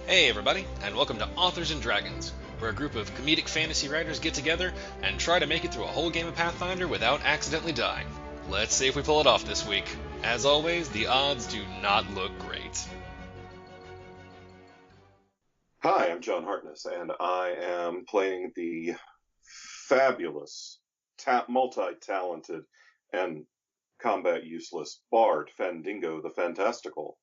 Hey everybody, and welcome to Authors and Dragons, where a group of comedic fantasy writers get together and try to make it through a whole game of Pathfinder without accidentally dying. Let's see if we pull it off this week. As always, the odds do not look great. Hi, I'm John Hartness, and I am playing the fabulous, multi-talented, and combat-useless bard, Fandingo the Fantastical.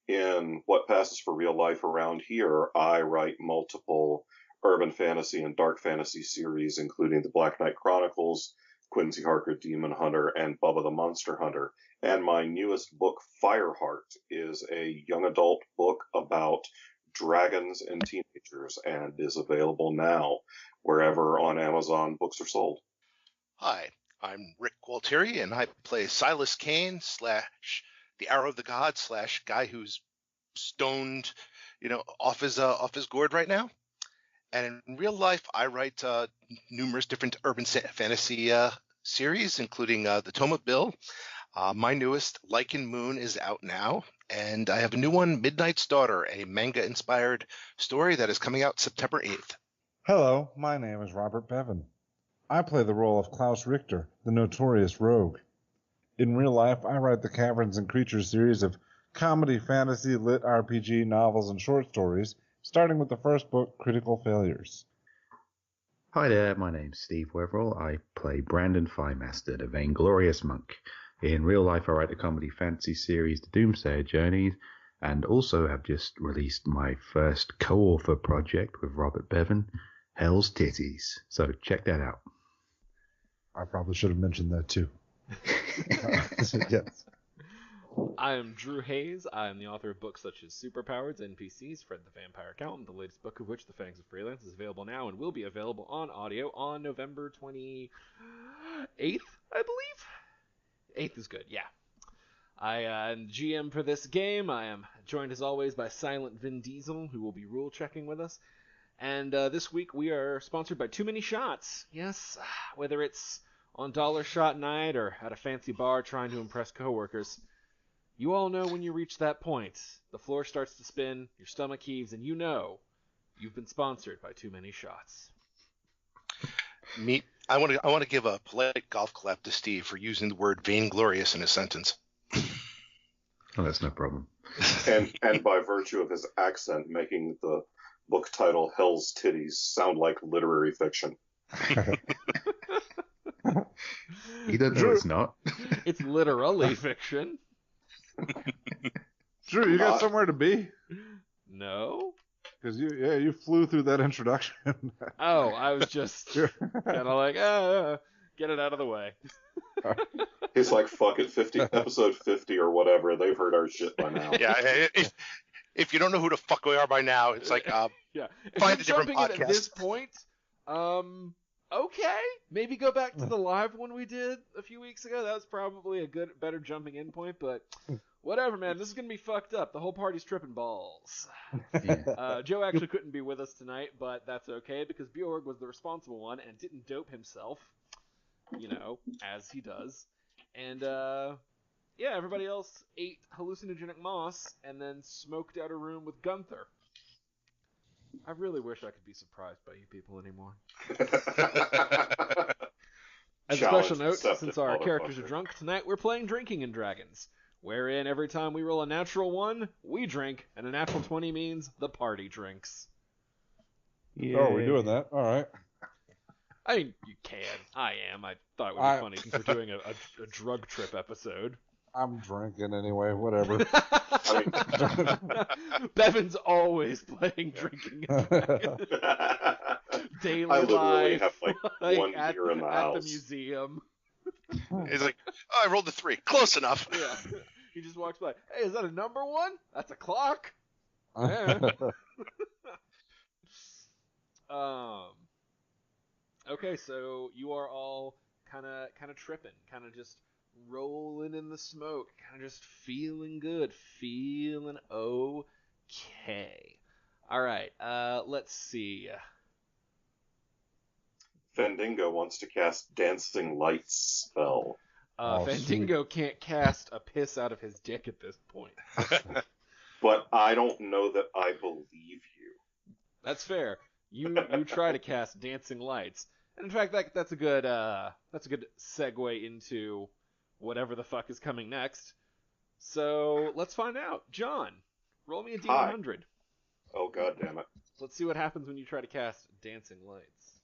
In what passes for real life around here, I write multiple urban fantasy and dark fantasy series, including the Black Knight Chronicles, Quincy Harker Demon Hunter, and Bubba the Monster Hunter. And my newest book, Fireheart, is a young adult book about dragons and teenagers, and is available now wherever on Amazon books are sold. Hi, I'm Rick Gualtieri, and I play Silas Kane / the Arrow of the God / guy who's stoned, off his gourd right now. And in real life, I write numerous different urban fantasy series, including the Tome of Bill. My newest, Lycan Moon, is out now, and I have a new one, Midnight's Daughter, a manga-inspired story that is coming out September 8th. Hello, my name is Robert Bevan. I play the role of Klaus Richter, the notorious rogue. In real life, I write the Caverns and Creatures series of comedy, fantasy, lit RPG, novels, and short stories, starting with the first book, Critical Failures. Hi there, my name's Steve Weverell. I play Brandon Firemaster, the Vainglorious Monk. In real life, I write the comedy fantasy series, The Doomsayer Journeys, and also have just released my first co-author project with Robert Bevan, Hell's Titties. So check that out. I probably should have mentioned that too. Yes. I am Drew Hayes. I am the author of books such as Superpowers, NPCs, Fred the Vampire Accountant, the latest book of which, The Fangs of Freelance, is available now and will be available on audio on November 28th, I believe? 8th is good, yeah. I am GM for this game. I am joined as always by Silent Vin Diesel, who will be rule checking with us. And this week we are sponsored by Too Many Shots. Yes, whether it's on dollar shot night or at a fancy bar trying to impress coworkers, you all know when you reach that point, the floor starts to spin, your stomach heaves, and you know you've been sponsored by Too Many Shots. I want to give a polite golf clap to Steve for using the word vainglorious in a sentence. Oh, that's no problem. And by virtue of his accent, making the book title Hell's Titties sound like literary fiction. Either no, it's not. It's literally fiction. Drew, you got somewhere to be? No? Because you flew through that introduction. Oh, I was just kind of like, get it out of the way. He's like, fuck it, episode 50 or whatever. They've heard our shit by now. Yeah, if you don't know who the fuck we are by now, it's like, yeah. Find a different podcast. At this point, okay, maybe go back to the live one we did a few weeks ago. That was probably a better jumping in point, but whatever, man. This is gonna be fucked up. The whole party's tripping balls. Yeah. Joe actually couldn't be with us tonight, but that's okay because Bjorg was the responsible one and didn't dope himself, as he does. And yeah, everybody else ate hallucinogenic moss and then smoked out a room with Gunther. I really wish I could be surprised by you people anymore. As a special note, since our characters are drunk, tonight we're playing Drinking and Dragons, wherein every time we roll a natural 1, we drink, and a natural 20 means the party drinks. Yeah. Oh, we're doing that? All right. I mean, you can. I am. I thought it would be funny since we're doing a drug trip episode. I'm drinking anyway, whatever. Bevan's always playing Drinking and Dragons. Daily I literally life, have like one beer in the house. At the museum. He's like, oh, I rolled a 3. Close enough. Yeah. He just walks by. Hey, is that a number 1? That's a clock. Yeah. Okay, so you are all kind of tripping, kind of just rolling in the smoke, kind of just feeling good, feeling okay. All right, let's see. Fandingo wants to cast Dancing Lights spell. Fandingo can't cast a piss out of his dick at this point. But I don't know that I believe you. That's fair. You try to cast dancing lights, and in fact that's a good segue into whatever the fuck is coming next. So let's find out. John, roll me a D100. Oh, god damn it. Let's see what happens when you try to cast dancing lights.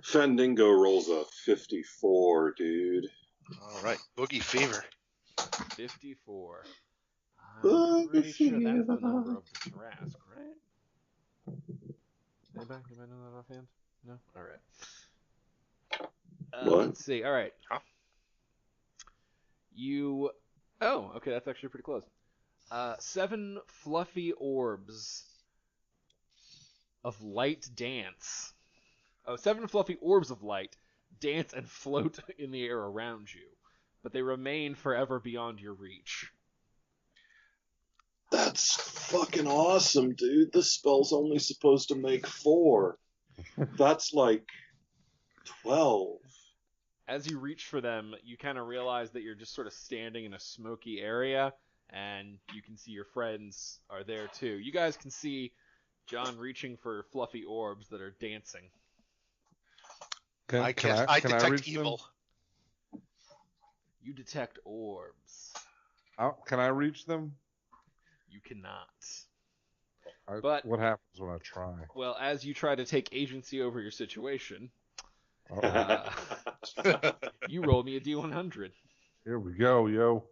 Fendingo rolls a 54, dude. All right, Boogie Fever. 54. I'm pretty sure that's the number of the Trask, right? Anybody know that offhand? No? Alright. What? Let's see. Alright. Huh? Oh, okay, that's actually pretty close. 7 fluffy orbs of light dance. Oh, 7 fluffy orbs of light dance and float in the air around you, but they remain forever beyond your reach. That's fucking awesome, dude. This spell's only supposed to make 4. That's like 12. As you reach for them, you kind of realize that you're just sort of standing in a smoky area, and you can see your friends are there too. You guys can see John reaching for fluffy orbs that are dancing. I detect reach evil. them? You detect orbs. Can I reach them? You cannot. But what happens when I try? Well, as you try to take agency over your situation, you roll me a D100. Here we go, yo.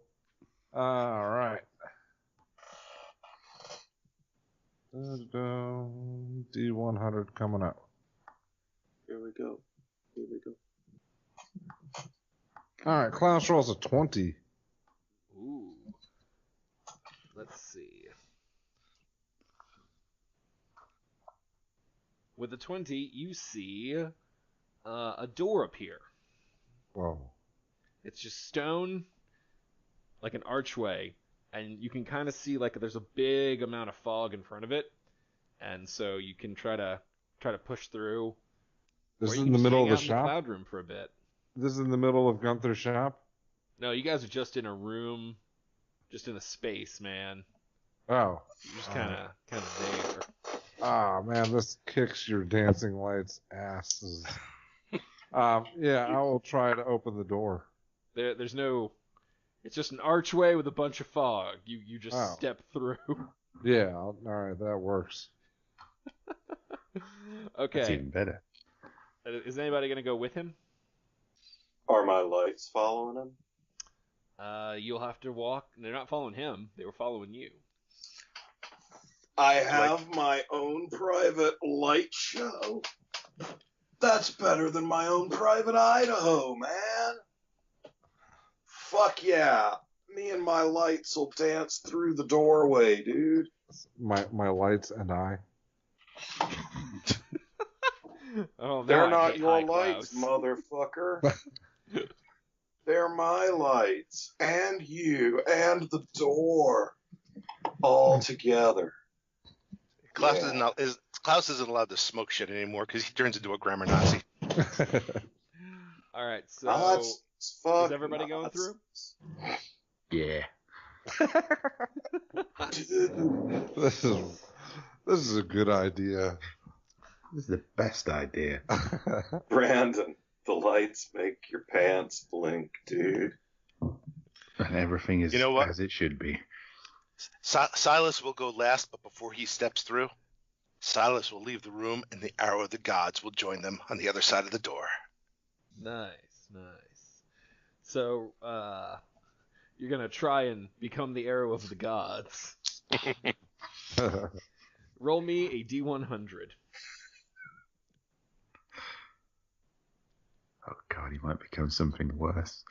All right. D100 coming up. Here we go. All right, Klaus rolls a 20. Ooh. Let's see. With a 20, you see a door appear. Whoa. It's just stone, like an archway, and you can kind of see like there's a big amount of fog in front of it, and so you can try to push through. This or is you in can the just middle hang of the out in shop? the cloud room for a bit. This is in the middle of Gunther's shop? No, you guys are just in a room, just in a space, man. Oh. You're just kind of there. Ah, man, this kicks your dancing lights asses. Yeah, I will try to open the door. There's no. It's just an archway with a bunch of fog. You just step through. Yeah, all right, that works. Okay. That's even better. Is anybody gonna go with him? Are my lights following him? You'll have to walk. They're not following him. They were following you. I have my own private light show. That's better than my own private Idaho, man. Fuck yeah. Me and my lights will dance through the doorway, dude. My lights and I. Oh, They're I not hate your high lights, clouds. motherfucker. They're my lights. And you. And the door. All together. Klaus Yeah. isn't allowed to smoke shit anymore because he turns into a grammar Nazi. All right, so Nuts. Fuck is everybody going nuts. through? Yeah. Dude. This is a good idea. This is the best idea. Brandon, the lights make your pants blink, dude. And everything is You know what? as it should be. Silas will go last, but before he steps through, Silas will leave the room, and the arrow of the gods will join them on the other side of the door. Nice. So, you're gonna try and become the arrow of the gods. Roll me a D100. Oh god, he might become something worse.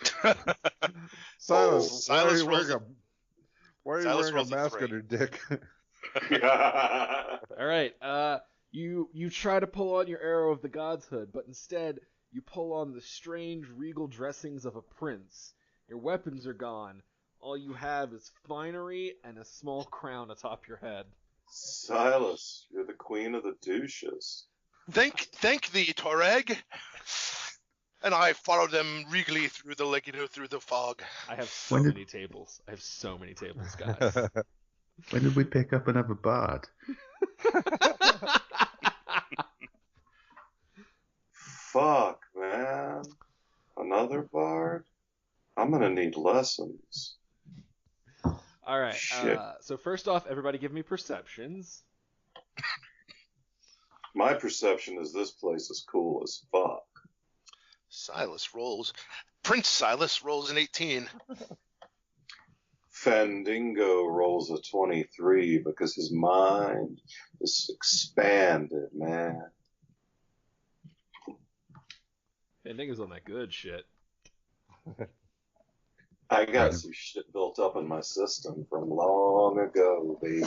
Silas, why are you wearing Silas a rolls a mask 3. on your dick? All right. You try to pull on your arrow of the god's hood, but instead you pull on the strange regal dressings of a prince. Your weapons are gone. All you have is finery and a small crown atop your head. Silas, you're the queen of the douches. Thank thee, Toreg. And I follow them regally through through the fog. I have so many tables. I have so many tables, guys. When did we pick up another bard? Fuck, man. Another bard? I'm gonna need lessons. All right. Shit. So first off, everybody give me perceptions. My perception is this place is cool as fuck. Prince Silas rolls an 18. Fandingo rolls a 23 because his mind is expanded, man. Fandingo's on that good shit. I got some shit built up in my system from long ago, baby.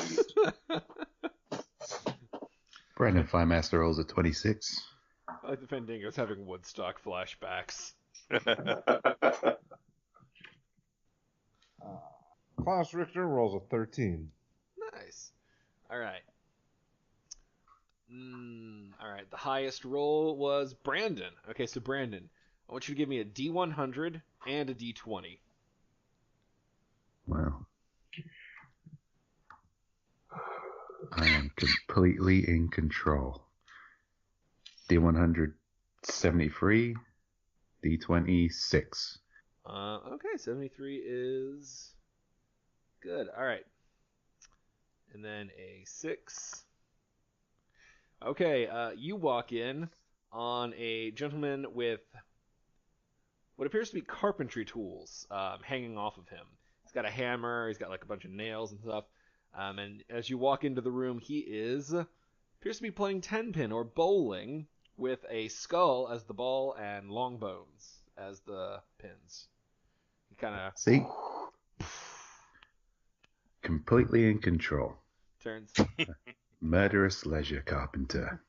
Brandon Firemaster rolls a 26. I like the Fandingo's having Woodstock flashbacks. Klaus Richter rolls a 13. Nice. All right. All right. The highest roll was Brandon. Okay, so Brandon, I want you to give me a D100 and a D20. Wow. I am completely in control. D100 73, D20 6. Okay, 73 is good. All right. And then a 6. Okay, you walk in on a gentleman with what appears to be carpentry tools hanging off of him. He's got a hammer, he's got like a bunch of nails and stuff. And as you walk into the room, he appears to be playing 10-pin or bowling with a skull as the ball and long bones as the pins. He kind of See? Completely in control. turns. Murderous leisure carpenter.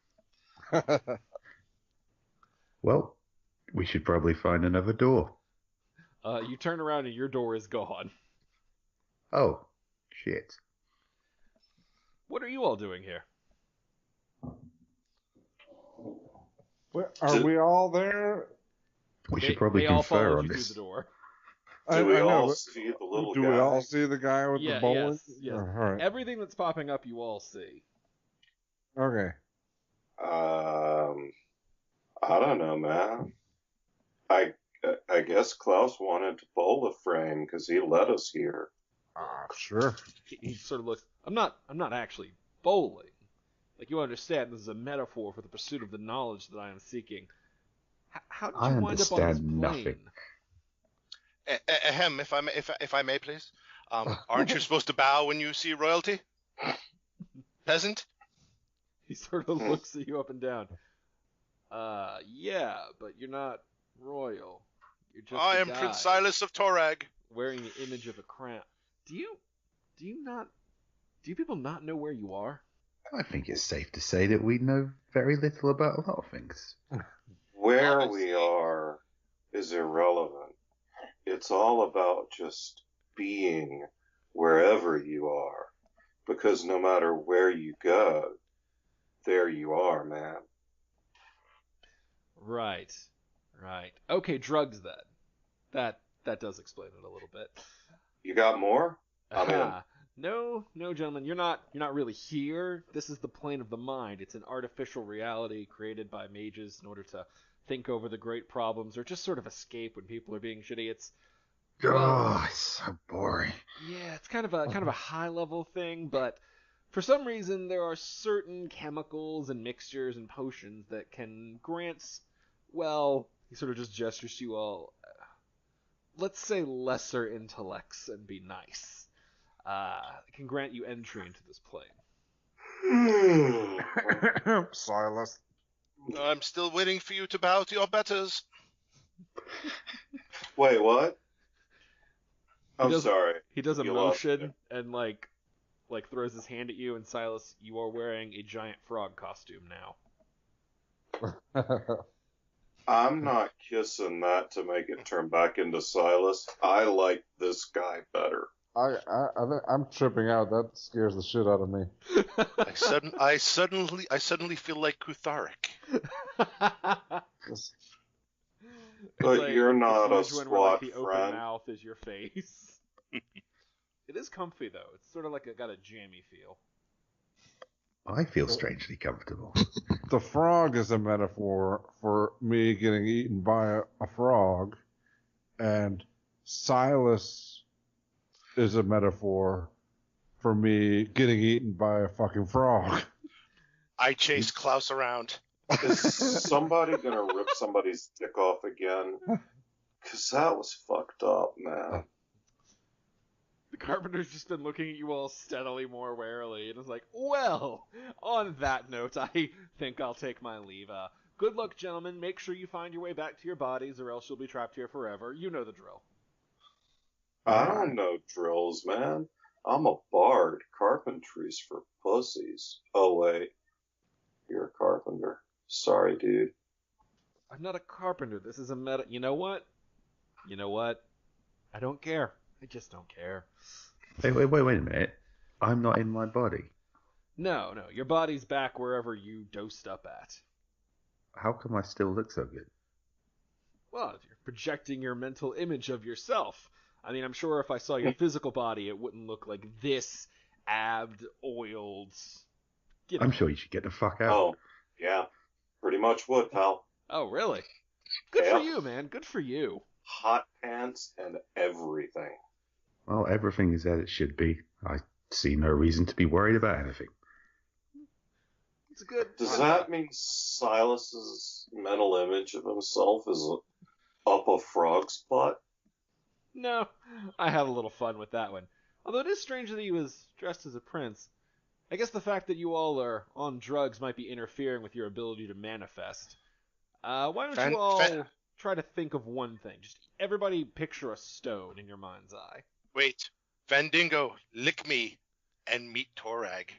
Well, we should probably find another door. You turn around and your door is gone. Oh, shit. What are you all doing here? Are we all there? We should probably they all confer followed on you this. through the door. Do we I know, all but see the little do guy? we all see the guy with the bowling? Yes. All right. Everything that's popping up, you all see. Okay. I don't know, man. I guess Klaus wanted to bowl a frame because he led us here. Sure. He sort of looks. I'm not actually bowling. Like, you understand, this is a metaphor for the pursuit of the knowledge that I am seeking. How did you wind up on this plane? Nothing. Ahem, if I may, please. Aren't you supposed to bow when you see royalty? Peasant? He sort of looks at you up and down. Yeah, but you're not royal. You're just I a am guy Prince Silas of Torag. wearing the image of a crown. Do you people not know where you are? I think it's safe to say that we know very little about a lot of things. Where we are is irrelevant. It's all about just being wherever you are. Because no matter where you go, there you are, man. Right. Okay, drugs then. That does explain it a little bit. You got more? I'm in. No, gentlemen, you're not really here. This is the plane of the mind. It's an artificial reality created by mages in order to think over the great problems or just sort of escape when people are being shitty. It's So boring. yeah, it's kind of a high level thing, but for some reason there are certain chemicals and mixtures and potions that can grant, well, he sort of just gestures to you all, let's say lesser intellects and be nice. Can grant you entry into this plane. Silas. I'm still waiting for you to bow to your betters. Wait, what? I'm sorry. He does a You lost motion and like throws his hand at you, and Silas, you are wearing a giant frog costume now. I'm not kissing that to make it turn back into Silas. I like this guy better. I'm tripping out. That scares the shit out of me. I suddenly feel like Kutharik. But like, you're it's not a huge one where like squat the open friend. mouth is your face. It is comfy though. It's sort of like it got a jammy feel. I feel strangely comfortable. The frog is a metaphor for me getting eaten by a frog, and Silas is a metaphor for me getting eaten by a fucking frog. I chase Klaus around. Is somebody gonna rip somebody's dick off again? Because that was fucked up, man. The carpenter's just been looking at you all steadily more warily, and is like, well, on that note, I think I'll take my leave. Good luck, gentlemen. Make sure you find your way back to your bodies, or else you'll be trapped here forever. You know the drill. I don't know drills, man. I'm a bard. Carpentry's for pussies. Oh, wait. You're a carpenter. Sorry, dude. I'm not a carpenter. This is a meta... You know what? I don't care. I just don't care. Wait a minute. I'm not in my body. No. Your body's back wherever you dosed up at. How come I still look so good? Well, you're projecting your mental image of yourself. I mean, I'm sure if I saw your physical body, it wouldn't look like this abbed, oiled... I'm sure you should get the fuck out. Oh, yeah. Pretty much would, pal. Oh, really? Good Yeah. for you, man. Good for you. Hot pants and everything. Well, everything is as it should be. I see no reason to be worried about anything. It's a good... Does that mean Silas's mental image of himself is up a frog's butt? No, I had a little fun with that one. Although it is strange that he was dressed as a prince. I guess the fact that you all are on drugs might be interfering with your ability to manifest. Why don't you all try to think of one thing? Just everybody picture a stone in your mind's eye. Wait. Vandingo, lick me, and meet Torag.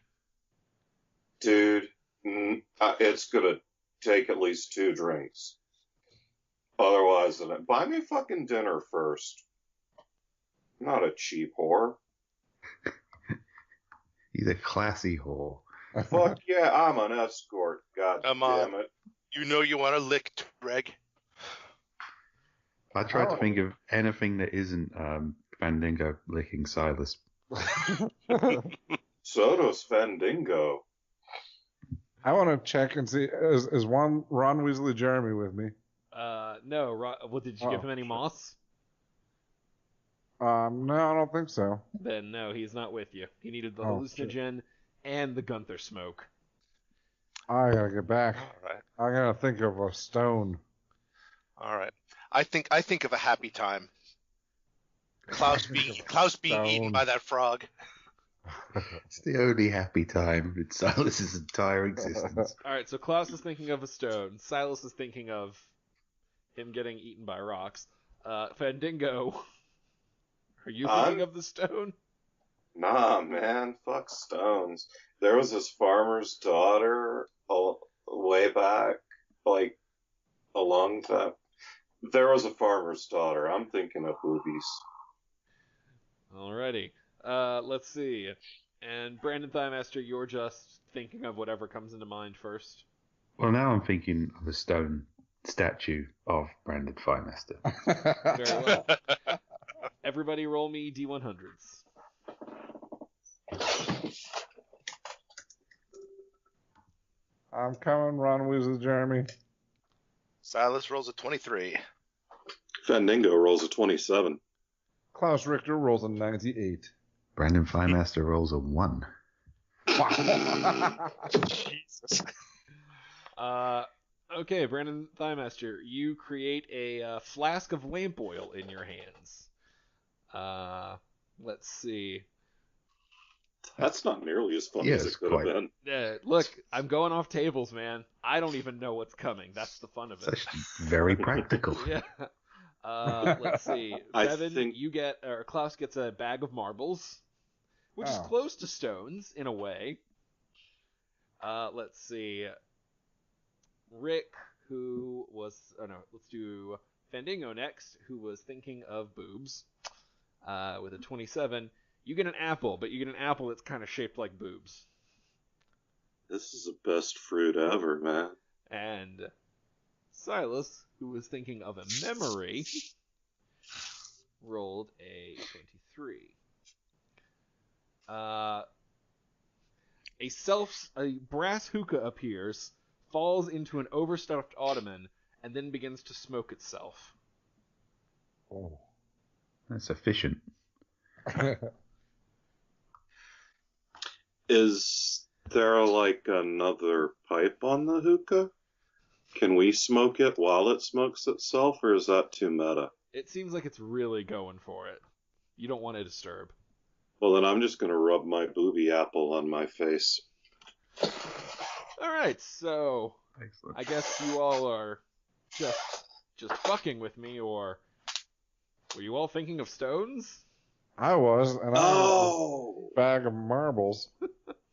Dude, it's gonna take at least 2 drinks. Otherwise, buy me fucking dinner first. I'm not a cheap whore. He's a classy whore. Fuck yeah, I'm an escort. God Come damn on. it. You know you want to lick Torag. I tried to think of anything that isn't Vandingo licking Silas. So does Fandingo. I want to check and see, is Ron Weasley Jeremy with me? No. Well, did you give him any shit. moss? No, I don't think so. Then no, he's not with you. He needed the Oh, shit. hallucinogen and the Gunther smoke. I gotta get back. All right. I gotta think of a stone. All right. I think of a happy time. Klaus being eaten by that frog. It's the only happy time in Silas's entire existence. Alright, so Klaus is thinking of a stone. Silas is thinking of him getting eaten by rocks. Fandingo, are you thinking of the stone? Nah, man, fuck stones. There was this farmer's daughter way back, like a long time. There was a farmer's daughter. I'm thinking of boobies. Alrighty. Let's see. And Brandon Thighmaster, you're just thinking of whatever comes into mind first. Well, now I'm thinking of a stone statue of Brandon Firemaster. Very well. Everybody roll me D100s. I'm coming, Ron Weasley Jeremy. Silas rolls a 23. Fandingo rolls a 27. Klaus Richter rolls a 98. Brandon Firemaster rolls a 1. Jesus. Okay, Brandon Thighmaster, you create a flask of lamp oil in your hands. Let's see. That's not nearly as fun Yes, as it could have quite. been. Look, I'm going off tables, man. I don't even know what's coming. That's the fun of It's it. actually very practical. Yeah. Let's see. I Bevan, think- Klaus gets a bag of marbles, which is Oh. close to stones in a way. Let's see. Rick, let's do Fandingo next, who was thinking of boobs, with a 27. You get an apple, but you get an apple that's kind of shaped like boobs. This is the best fruit ever, man. And Silas, who was thinking of a memory, rolled a 23. A brass hookah appears, falls into an overstuffed ottoman, and then begins to smoke itself. Oh. That's efficient. Is there like another pipe on the hookah? Can we smoke it while it smokes itself, or is that too meta? It seems like it's really going for it. You don't want to disturb. Well, then I'm just going to rub my booby apple on my face. Alright, so Excellent. I guess you all are just fucking with me, or were you all thinking of stones? I was, and I Oh! was a bag of marbles.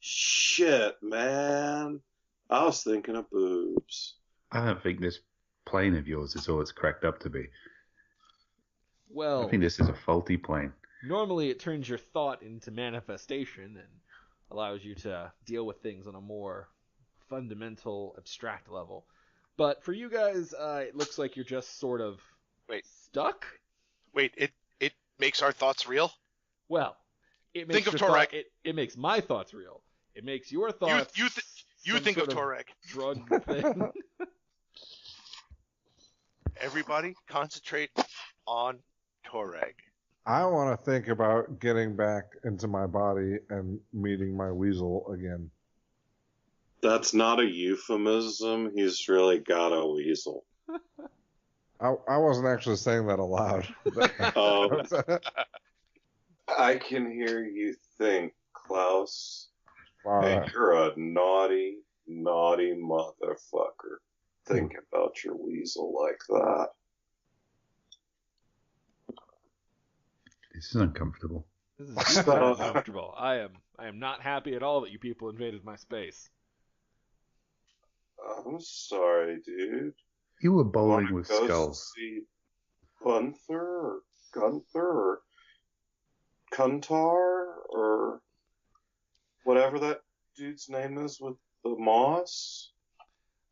Shit, man. I was thinking of boobs. I don't think this plane of yours is all it's cracked up to be. Well, I think this is a faulty plane. normally it turns your thought into manifestation and allows you to deal with things on a more fundamental, abstract level. But for you guys, it looks like you're just sort of stuck. Wait, it makes our thoughts real? Well, it makes Think of your Torek. It makes my thoughts real. It makes your thoughts. You think of Torek. Drug thing. Everybody concentrate on Toreg. I want to think about getting back into my body and meeting my weasel again. That's not a euphemism. He's really got a weasel. I wasn't actually saying that aloud. I can hear you think, Klaus. All Hey, right. you're a naughty, naughty motherfucker. Think about your weasel like that. This is uncomfortable. This is super uncomfortable. I am not happy at all that you people invaded my space. I'm sorry, dude. You were Wanna bowling with go skulls. see Gunther or Kuntar or whatever that dude's name is with the moss?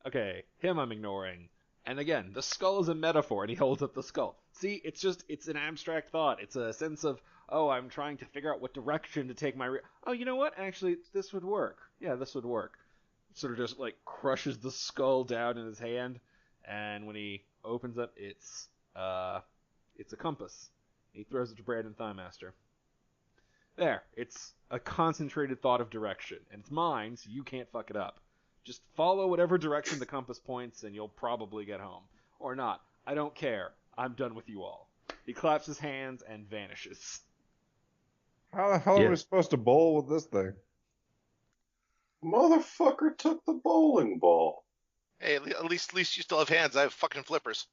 Okay, him I'm ignoring. And again, the skull is a metaphor, and he holds up the skull. See, it's an abstract thought. It's a sense of, oh, I'm trying to figure out what direction to take my... Oh, you know what? Actually, this would work. Yeah, this would work. Sort of just, like, crushes the skull down in his hand, and when he opens up, it's a compass. He throws it to Brandon Thighmaster. There, it's a concentrated thought of direction, and it's mine, so you can't fuck it up. Just follow whatever direction the compass points, and you'll probably get home. Or not. I don't care. I'm done with you all. He claps his hands and vanishes. How the hell are we supposed to bowl with this thing? Motherfucker took the bowling ball. Hey, at least you still have hands. I have fucking flippers.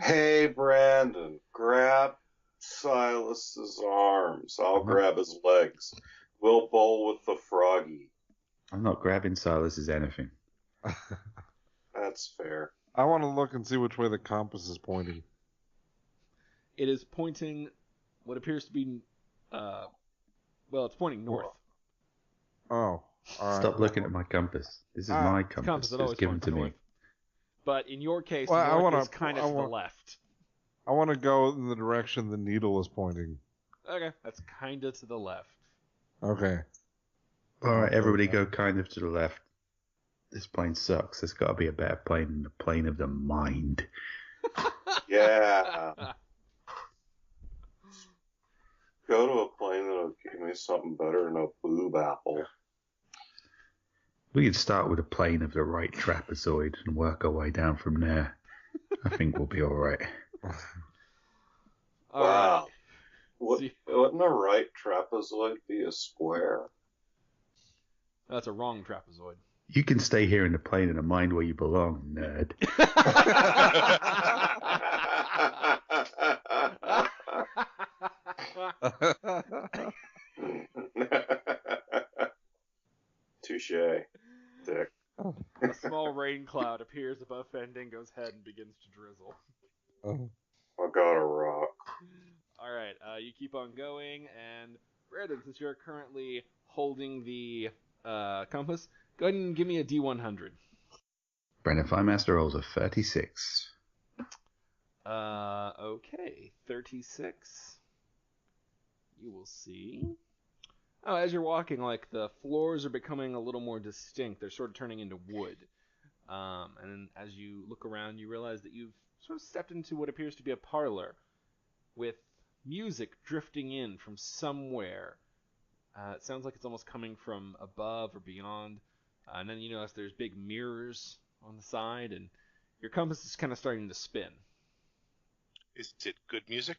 Hey, Brandon, grab Silas's arms. I'll grab his legs. We'll bowl with the froggy. I'm not grabbing Silas's anything. That's fair. I want to look and see which way the compass is pointing. It is pointing what appears to be, it's pointing north. Oh, all right. Stop looking at my compass. This is my compass. That always It's given points to north. me. But in your case, Well, north is kind of to the left. I want to go in the direction the needle is pointing. Okay, that's kind of to the left. Okay. All right, everybody go kind of to the left. This plane sucks. There's got to be a better plane than the plane of the mind. Yeah. Go to a plane that'll give me something better than a boob apple. We could start with a plane of the right trapezoid and work our way down from there. I think we'll be all right. All Wow. right. Wouldn't a right trapezoid be a square? That's a wrong trapezoid. You can stay here in the plane of the mind where you belong, nerd. Touche, Dick. A small rain cloud appears above Fandango's head and begins to drizzle. I got a rock. All right, you keep on going, and Brandon, since you're currently holding the compass, go ahead and give me a D100. Brandon Firemaster rolls a 36. Okay, 36. You will see. Oh, as you're walking, like, the floors are becoming a little more distinct. They're sort of turning into wood. And then as you look around, you realize that you've sort of stepped into what appears to be a parlor with music drifting in from somewhere. It sounds like it's almost coming from above or beyond. And then you notice there's big mirrors on the side, and your compass is kind of starting to spin. Is it good music?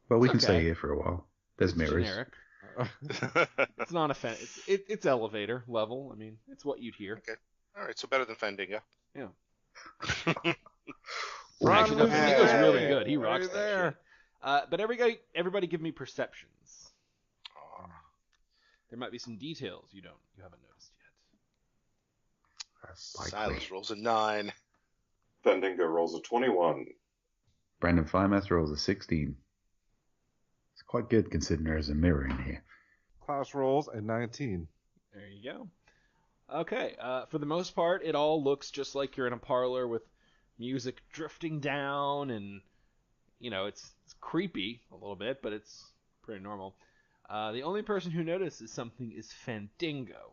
Well, we It's can okay. stay here for a while. There's It's mirrors. generic. It's not it's elevator level. I mean, it's what you'd hear. Okay. All right, so better than Fandango. Yeah. Run Actually, no, with Fandango's me! really good. He Right rocks that there. shit. But everybody give me perceptions. Aw, There might be some details you haven't noticed yet. Silas rolls a 9. Fandango rolls a 21. Brandon Firemaster rolls a 16. It's quite good considering there's a mirror in here. Klaus rolls a 19. There you go. Okay, for the most part, it all looks just like you're in a parlor with music drifting down, and, it's creepy a little bit, but it's pretty normal. The only person who notices something is Fandango,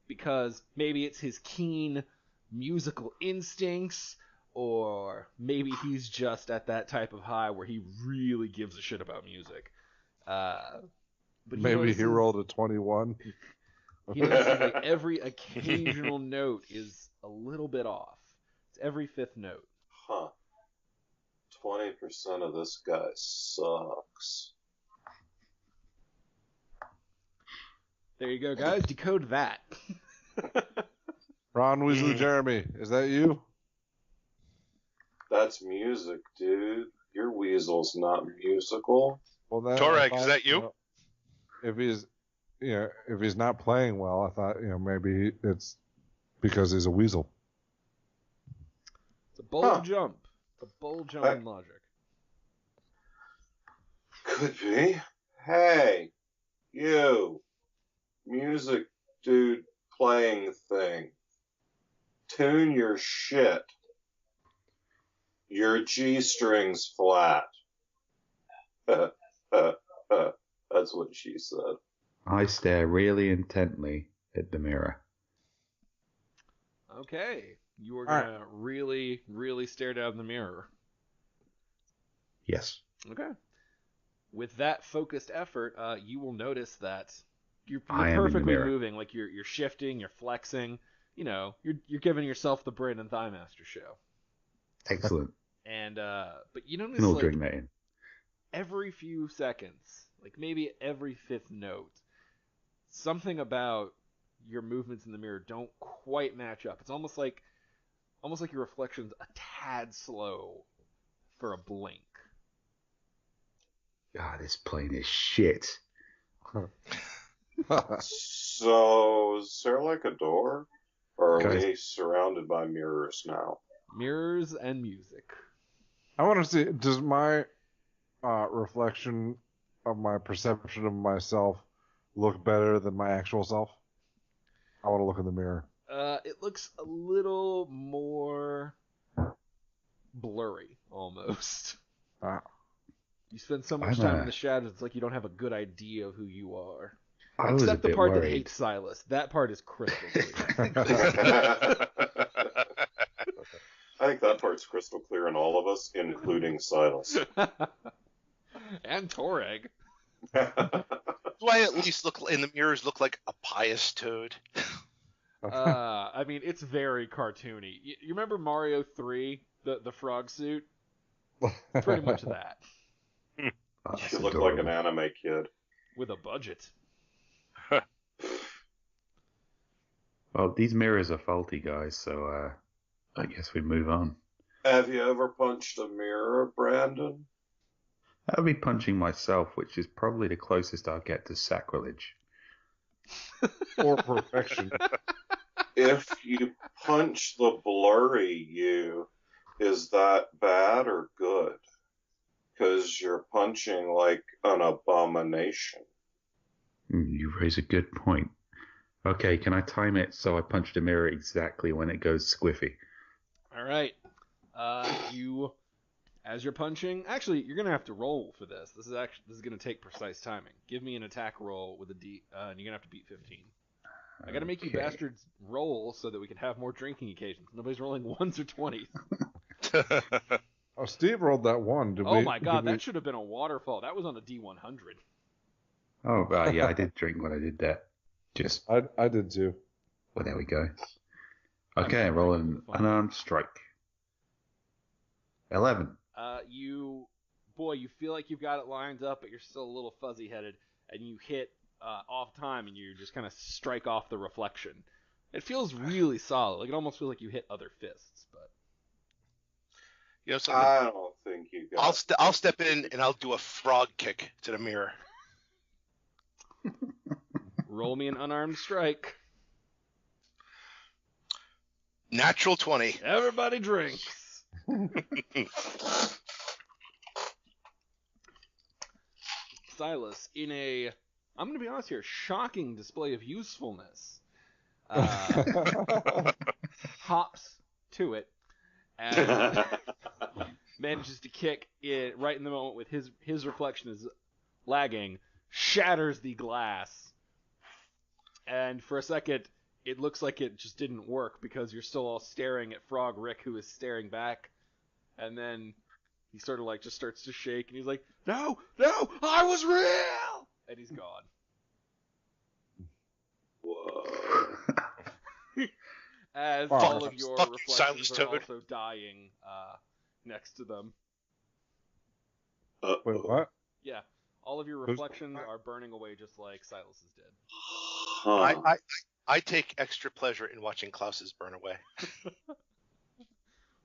because maybe it's his keen musical instincts, or maybe he's just at that type of high where he really gives a shit about music. But Maybe he rolled a 21. He notices like every occasional note is a little bit off. It's every fifth note. Huh. 20% of this guy sucks. There you go, guys. Decode that. Ron Weasley Jeremy, is that you? That's music, dude. Your weasel's not musical. Well, Torag, is that you? If he's not playing well, I thought, maybe it's because he's a weasel. It's a bold jump. It's a bold jump in logic. Could be. Hey, you. Music dude playing thing. Tune your shit. Your G-string's flat. That's what she said. I stare really intently at the mirror. Okay. You are going to really, really stare down the mirror. Yes. Okay. With that focused effort, you will notice that you're I am in the perfectly mirror. moving. Like you're shifting, you're flexing. You're giving yourself the Brandon Thighmaster show. Excellent. And but you You notice can all like drink that in. every few seconds, like maybe every fifth note, something about your movements in the mirror don't quite match up. It's almost like your reflection's a tad slow for a blink. God, this plane is shit. So, is there like a door? Or are Guys. we surrounded by mirrors now? Mirrors and music. I want to see, does my reflection of my perception of myself look better than my actual self? I want to look in the mirror. It looks a little more blurry, almost. You spend so much time in the shadows, it's like you don't have a good idea of who you are. I was a Except the bit part that worried. hates Silas. That part is crystal clear. I think that part's crystal clear in all of us, including Silas. And Toreg. Do I at least in the mirrors look like a pious toad? I mean, it's very cartoony. You remember Mario 3, the frog suit? Pretty much that. Oh, that's You look like an adorable. anime kid. With a budget. Well, these mirrors are faulty, guys, so I guess we move on. Have you ever punched a mirror, Brandon? I'll be punching myself, which is probably the closest I'll get to sacrilege. Or perfection. If you punch the blurry you, is that bad or good? Because you're punching like an abomination. You raise a good point. Okay, can I time it so I punch the mirror exactly when it goes squiffy? All right. As you're punching, actually, you're gonna have to roll for this. This is gonna take precise timing. Give me an attack roll with a D, and you're gonna have to beat 15. I gotta make you bastards roll so that we can have more drinking occasions. Nobody's rolling 1s or 20s. Oh, Steve rolled that one. My god, that should have been a waterfall. That was on a D100. Oh, yeah, I did drink when I did that. I did too. Well, there we go. Okay, rolling unarmed strike. 11. You feel like you've got it lined up, but you're still a little fuzzy-headed, and you hit off time, and you just kind of strike off the reflection. It feels really solid. Like, it almost feels like you hit other fists, but... You know something? I don't think you got. I'll step in and I'll do a frog kick to the mirror. Roll me an unarmed strike. Natural 20. Everybody drinks. Silas, in a, I'm going to be honest here, shocking display of usefulness, hops to it and manages to kick it right in the moment with his reflection is lagging, shatters the glass, and for a second it looks like it just didn't work because you're still all staring at Frog Rick, who is staring back, and then he sort of like just starts to shake, and he's like, no, I was real! And he's gone. Whoa. As Fuck. all of your Fuck reflections Silas are Toad. also dying next to them. Wait, what? Yeah, all of your reflections are burning away just like Silas is dead. Huh. I take extra pleasure in watching Klaus's burn away.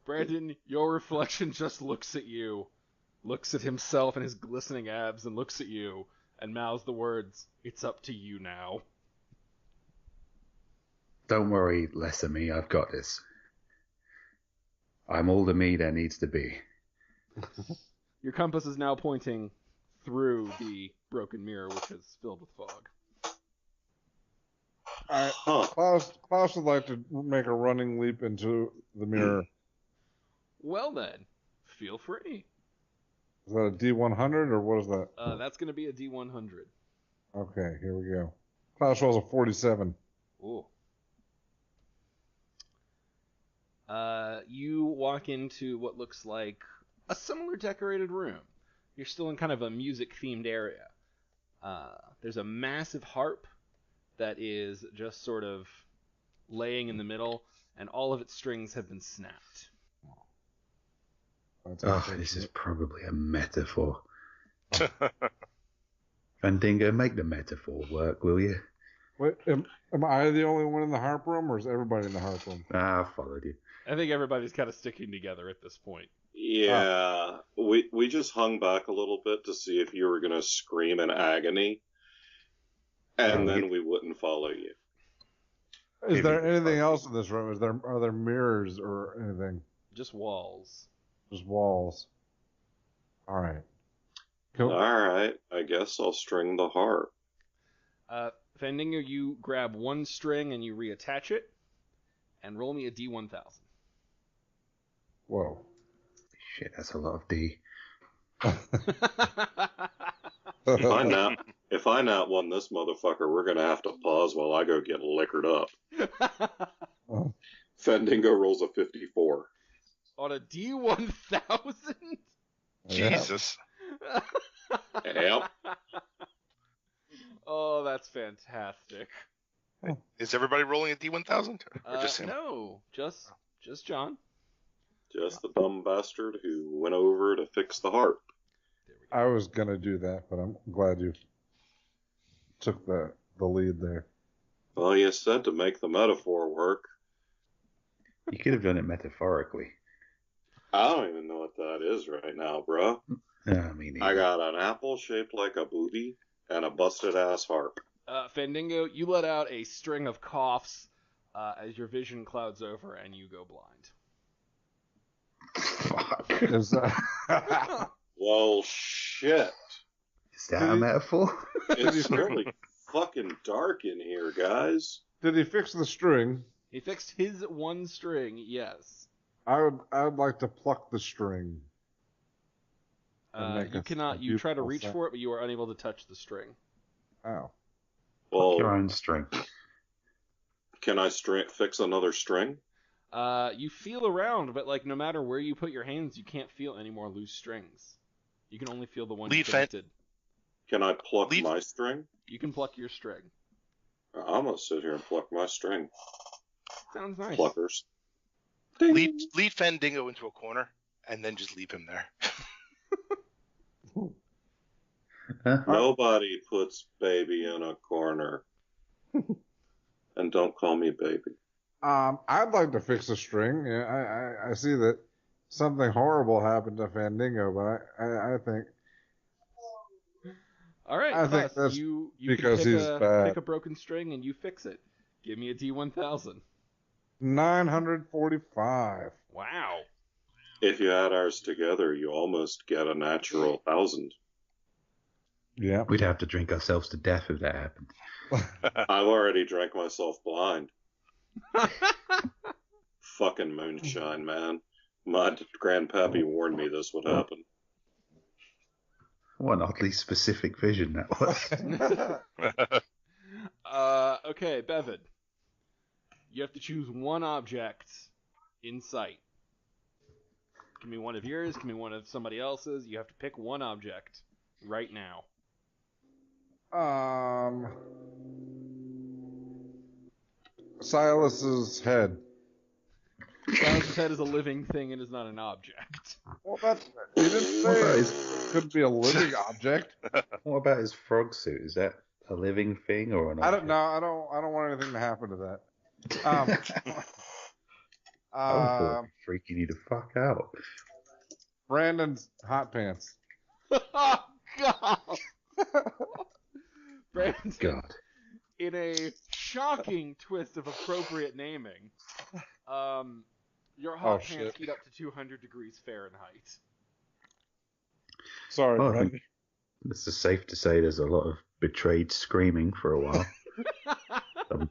Brandon, your reflection just looks at you, looks at himself and his glistening abs, and looks at you, and mouths the words, "It's up to you now." Don't worry, less of me. I've got this. I'm all the me there needs to be. Your compass is now pointing through the broken mirror, which is filled with fog. Alright, Klaus would like to make a running leap into the mirror. Well then, feel free. Is that a D100 or what is that? That's going to be a D100. Okay, here we go. Klaus rolls a 47. Ooh. You walk into what looks like a similar decorated room. You're still in kind of a music-themed area. There's a massive harp that is just sort of laying in the middle, and all of its strings have been snapped. Oh, this is probably a metaphor. Fandango, make the metaphor work, will you? Wait, am I the only one in the harp room, or is everybody in the harp room? I followed you. I think everybody's kind of sticking together at this point. Yeah, we just hung back a little bit to see if you were going to scream in agony, and then we wouldn't follow you. Is there anything else in this room? Are there mirrors or anything? Just walls. Just walls. All right. Cool. All right, I guess I'll string the harp. Fandango, you grab one string and you reattach it, and roll me a D1000. Whoa. Shit, that's a lot of D. If I not won this motherfucker, we're gonna have to pause while I go get liquored up. Fandango rolls a 54. On a D1000? Jesus. Yep. Oh, that's fantastic. Is everybody rolling a D1000? Or just him? No, just John. Just the dumb bastard who went over to fix the harp. I was gonna do that, but I'm glad you took the lead there. Well, you said to make the metaphor work. You could have done it metaphorically. I don't even know what that is right now, bro. I mean, I got an apple shaped like a booty and a busted ass harp. Fandango, you let out a string of coughs as your vision clouds over and you go blind. fuck. Is that... Well, shit. Is that a metaphor? It's really fucking dark in here, guys. Did he fix the string? He fixed his one string, yes. I'd like to pluck the string. You cannot. You try to reach for it, but you are unable to touch the string. Oh. Pluck your Well, own string. can I fix another string? You feel around, but like no matter where you put your hands, you can't feel any more loose strings. You can only feel the one you connected. Can I pluck Leave- my string? You can pluck your string. I'm gonna sit here and pluck my string. Sounds nice. Pluckers. Lead Fendingo into a corner, and then just leave him there. Nobody puts baby in a corner. And don't call me baby. I'd like to fix the string. Yeah, I see that something horrible happened to Fandingo, but I think All right, I think Klaus, that's you because can he's bad. pick a broken string and you fix it. Give me a D1000. 945. Wow. If you add ours together, you almost get a natural 1,000. Yeah. We'd have to drink ourselves to death if that happened. I've already drank myself blind. Fucking moonshine, man. My grandpappy warned me this would happen. What an oddly specific vision that was. Okay, Bevan. You have to choose one object in sight. Give me one of yours, give me one of somebody else's. You have to pick one object right now. Silas's head. Silas's head is a living thing and is not an object. Well, he didn't say it could be a living object. What about his frog suit? Is that a living thing or an object? I don't know. I don't want anything to happen to that. Oh, freaking you the fuck out. Brandon's hot pants. Oh, God! Brandon, God. in a shocking twist of appropriate naming, your hot pants shit. heat up to 200 degrees Fahrenheit. Sorry, Well, I Brandon. think it's safe to say there's a lot of betrayed screaming for a while. Some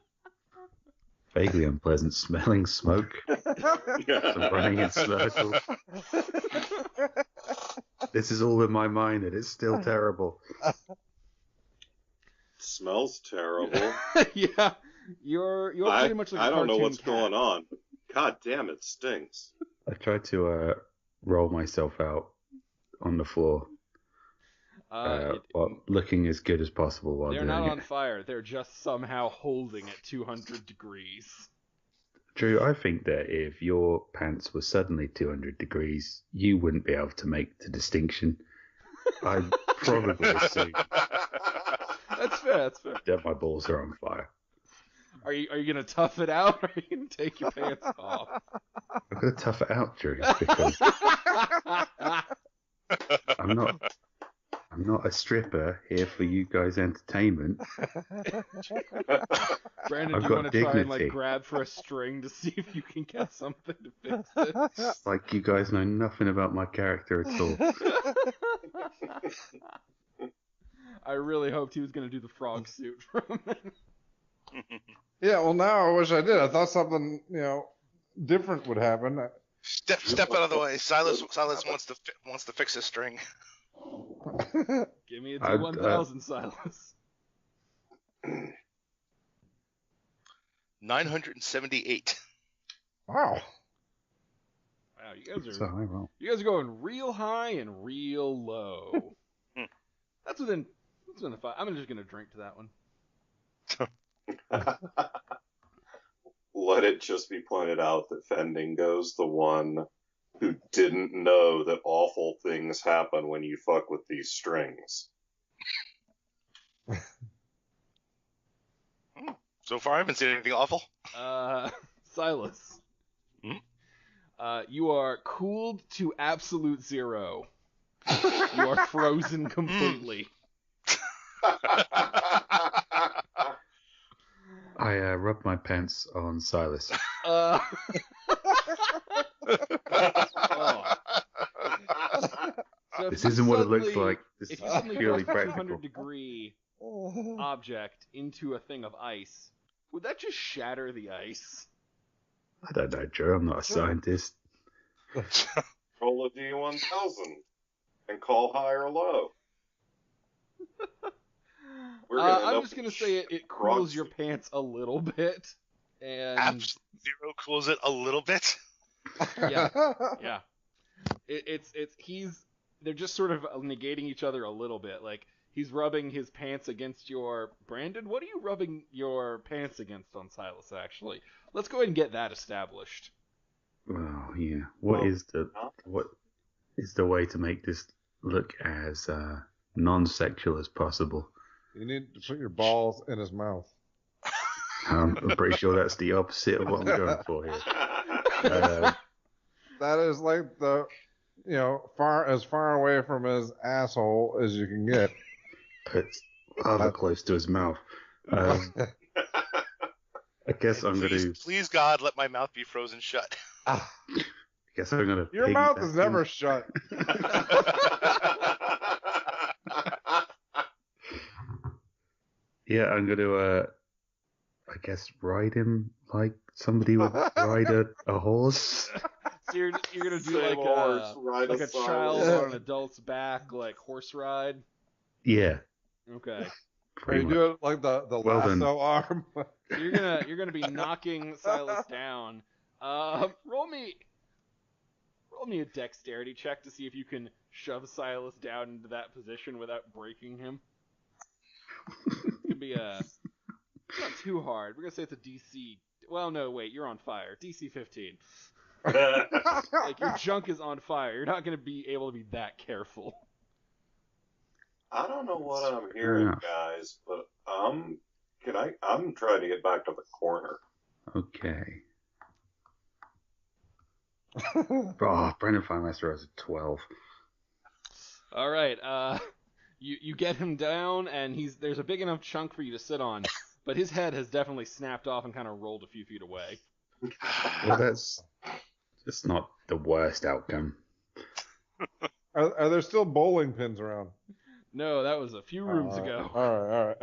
vaguely unpleasant smelling smoke. Some running in circles. This is all in my mind and it's still terrible. Smells terrible. Yeah, you're pretty much like a I don't know cartoon what's cat. going on. God damn, it stinks. I tried to roll myself out on the floor. While looking as good as possible while They're doing not it. on fire. They're just somehow holding at 200 degrees. Drew, I think that if your pants were suddenly 200 degrees, you wouldn't be able to make the distinction. I'd probably assume That's fair. that my balls are on fire. Are you gonna tough it out, or are you gonna take your pants off? I'm going to tough it out, Drew, because I'm not a stripper here for you guys' entertainment. Brandon, I've do you got want to try and dignity. grab for a string to see if you can get something to fix it? It's like you guys know nothing about my character at all. I really hoped he was gonna do the frog suit for a minute. Yeah, well, now I wish I did. I thought something, different would happen. Step out of the way. Silas wants to fix his string. Give me a D1000, Silas. 978. Wow. Wow, It's a high roll. you guys are going real high and real low. That's within the five. I'm just gonna drink to that one. Let it just be pointed out that Fendingo's the one who didn't know that awful things happen when you fuck with these strings. So far, I haven't seen anything awful. Silas. You are cooled to absolute zero. You are frozen completely. I rub my pants on Silas. Oh. So if This you isn't what it looks suddenly- like. This If is you suddenly purely thrust a practical. 200-degree object into a thing of ice, would that just shatter the ice? I don't know, Drew. I'm not a scientist. Roll a D1000 and call high or low. I'm just gonna say it cools your pants a little bit, and Zero cools it a little bit. yeah. They're just sort of negating each other a little bit. Like he's rubbing his pants against your Brandon. What are you rubbing your pants against on Silas? Actually, let's go ahead and get that established. Well, yeah. What is the way to make this look as non-sexual as possible? You need to put your balls in his mouth. I'm pretty sure that's the opposite of what I'm going for here. That is like the, as far away from his asshole as you can get. But rather close to his mouth. I guess I'm going to... Please, God, let my mouth be frozen shut. I guess I'm going to... Your mouth is never shut. Yeah, I'm going to, I guess, ride him like somebody would ride a horse. So you're gonna do like a child on an adult's back, like horse ride? Yeah. Okay. You do it like the lasso arm. So you're gonna be knocking Silas down. Roll me a dexterity check to see if you can shove Silas down into that position without breaking him. It could be not too hard. We're gonna say it's a DC. Well, no, wait, you're on fire. DC 15. Like your junk is on fire. You're not gonna be able to be that careful. I don't know what I'm hearing, guys, but I'm trying to get back to the corner. Okay. Brendan Firemaster has a 12. All right. You get him down, and there's a big enough chunk for you to sit on, but his head has definitely snapped off and kind of rolled a few feet away. Well, that's not the worst outcome. Are there still bowling pins around? No, that was a few rooms ago. All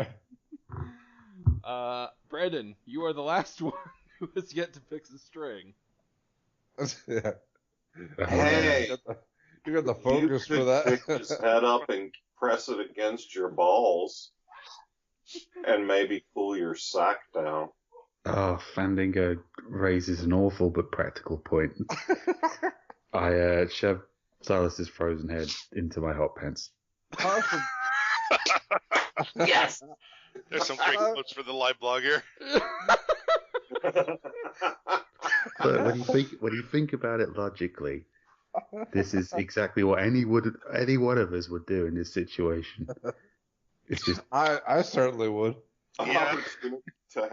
right. Brandon, you are the last one who has yet to fix a string. Yeah. Hey, you got the focus for that. Pick his head up and press it against your balls, and maybe pull your sack down. Oh, Fandango raises an awful but practical point. I shove Silas's frozen head into my hot pants. Yes! There's some great quotes for the live blog here. But when you think about it logically, this is exactly what any one of us would do in this situation. It's just I certainly would. Yeah. To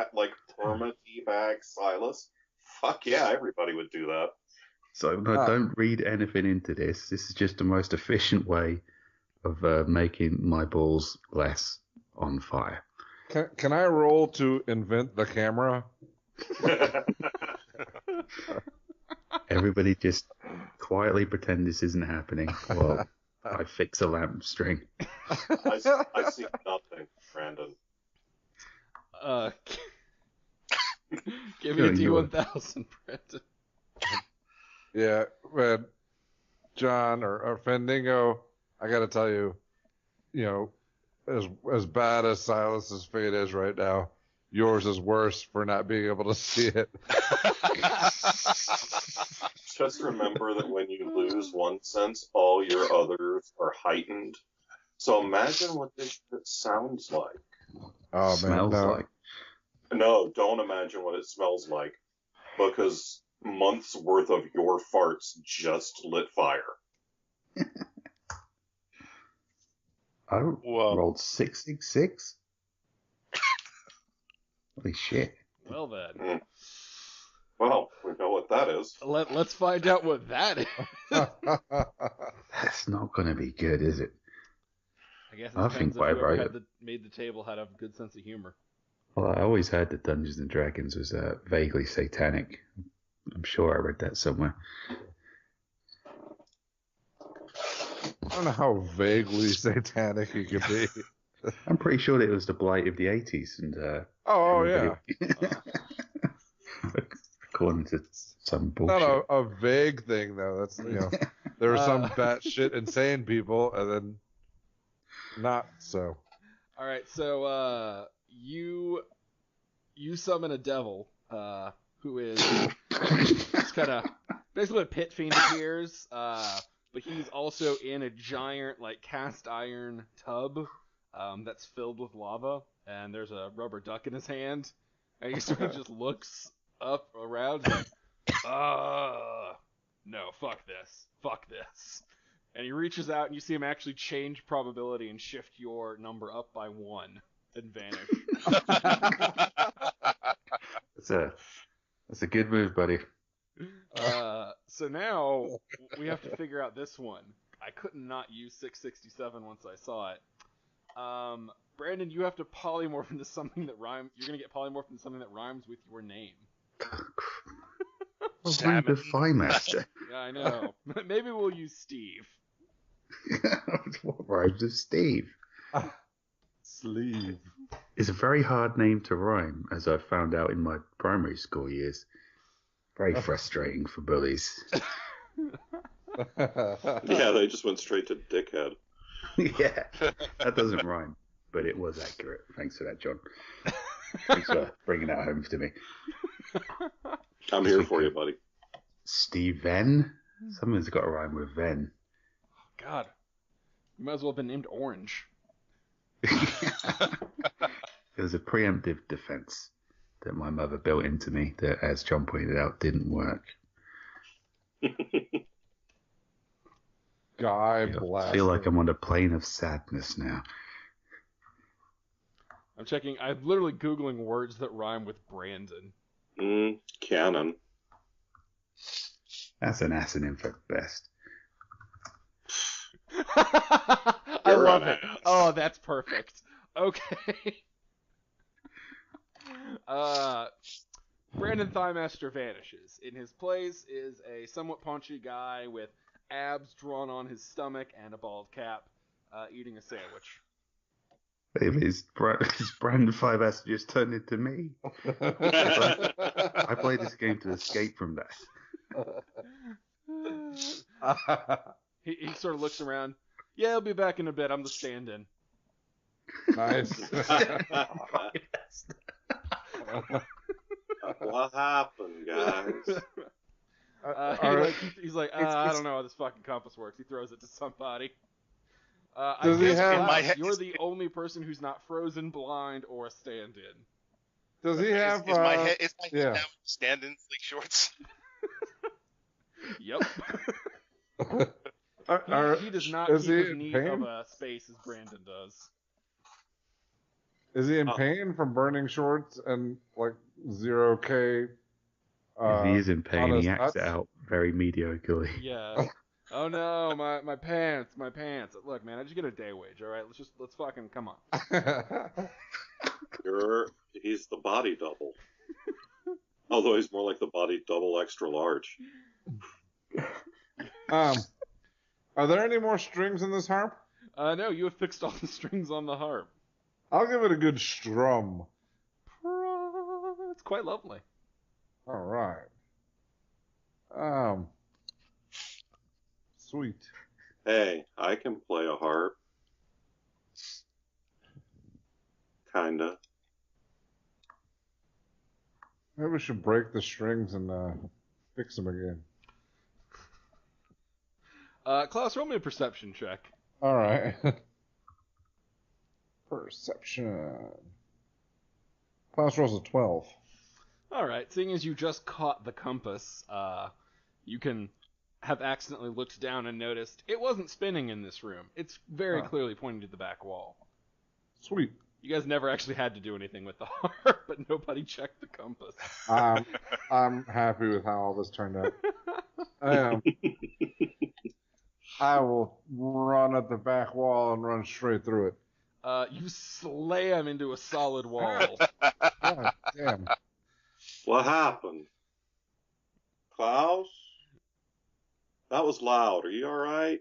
perma teabag Silas. Fuck yeah, everybody would do that. So no, don't read anything into this. This is just the most efficient way of making my balls less on fire. Can I roll to invent the camera? Everybody just quietly pretend this isn't happening while I fix a lamp string. I see nothing, Brandon. Give me a D1000, Brandon. Yeah, man. John or Fandango, I gotta tell you, as bad as Silas's fate is right now, yours is worse for not being able to see it. Just remember that when you lose one sense, all your others are heightened. So imagine what this shit sounds like. Oh, Smells man, no. like. No, don't imagine what it smells like, because months worth of your farts just lit fire. I rolled 666. Holy shit. Well then. Well, we know what that is. Let's find out what that is. That's not going to be good, is it? I guess it I depends think if whoever whoever made the table had a good sense of humor. Well, I always heard that Dungeons and Dragons was vaguely satanic. I'm sure I read that somewhere. I don't know how vaguely satanic it could be. I'm pretty sure that it was the blight of the 80s, and Oh yeah. according to some Not bullshit. a vague thing though. That's there are some batshit insane people, and then not so. All right, so you summon a devil who is just kind of basically a pit fiend appears, but he's also in a giant like cast iron tub that's filled with lava, and there's a rubber duck in his hand, and he sort of just looks up around like, no, fuck this. And he reaches out, and you see him actually change probability and shift your number up by 1 and vanish. That's a good move, buddy. So now we have to figure out this one. I couldn't not use 667 once I saw it. Brandon, you have to polymorph into something that rhymes. You're gonna get polymorphed into something that rhymes with your name. Read the Fire Master. Yeah, I know. Maybe we'll use Steve. What rhymes with Steve? Sleeve. It's a very hard name to rhyme, as I found out in my primary school years. Very frustrating for bullies. Yeah, they just went straight to dickhead. Yeah, that doesn't rhyme, but it was accurate. Thanks for that, John. Thanks for bringing that home to me. I'm here for you, buddy. Steve Venn? Someone's got to rhyme with Venn. God, you might as well have been named Orange. It was a preemptive defense that my mother built into me that, as John pointed out, didn't work. Guy I blast. feel like I'm on a plane of sadness now. I'm literally Googling words that rhyme with Brandon. Canon. That's an asynonym for best. I love it. Oh, that's perfect. Okay. Brandon Thighmaster vanishes. In his place is a somewhat paunchy guy with abs drawn on his stomach and a bald cap, eating a sandwich. Maybe his Brandon 5S just turned into me. I played this game to escape from that. He sort of looks around. Yeah, I'll be back in a bit. I'm the stand-in. Nice. What happened, guys? He's like, I don't know how this fucking compass works. He throws it to somebody. I Does he guess have- In my head- you're the only person who's not frozen, blind, or a stand-in. Does he have? Is my head yeah. down stand-in sleek shorts? Yep. He does not is keep he as in neat pain? of a space as Brandon does. Is he in pain from burning shorts and like 0K? If he is in pain, on he his acts it nuts? out very mediocrely. Yeah. Oh no, my pants. Look, man, I just get a day wage, all right? Let's fucking come on. He's the body double. Although he's more like the body double extra large. Are there any more strings in this harp? No, you have fixed all the strings on the harp. I'll give it a good strum. It's quite lovely. All right. Sweet. Hey, I can play a harp. Kinda. Maybe we should break the strings and fix them again. Klaus, roll me a perception check. All right. Perception. Klaus rolls a 12. All right, seeing as you just caught the compass, you can have accidentally looked down and noticed it wasn't spinning in this room. It's very clearly pointing to the back wall. Sweet. You guys never actually had to do anything with the harp, but nobody checked the compass. I'm happy with how all this turned out. I will run at the back wall and run straight through it. You slam into a solid wall. God damn. What happened? Klaus? That was loud. Are you alright?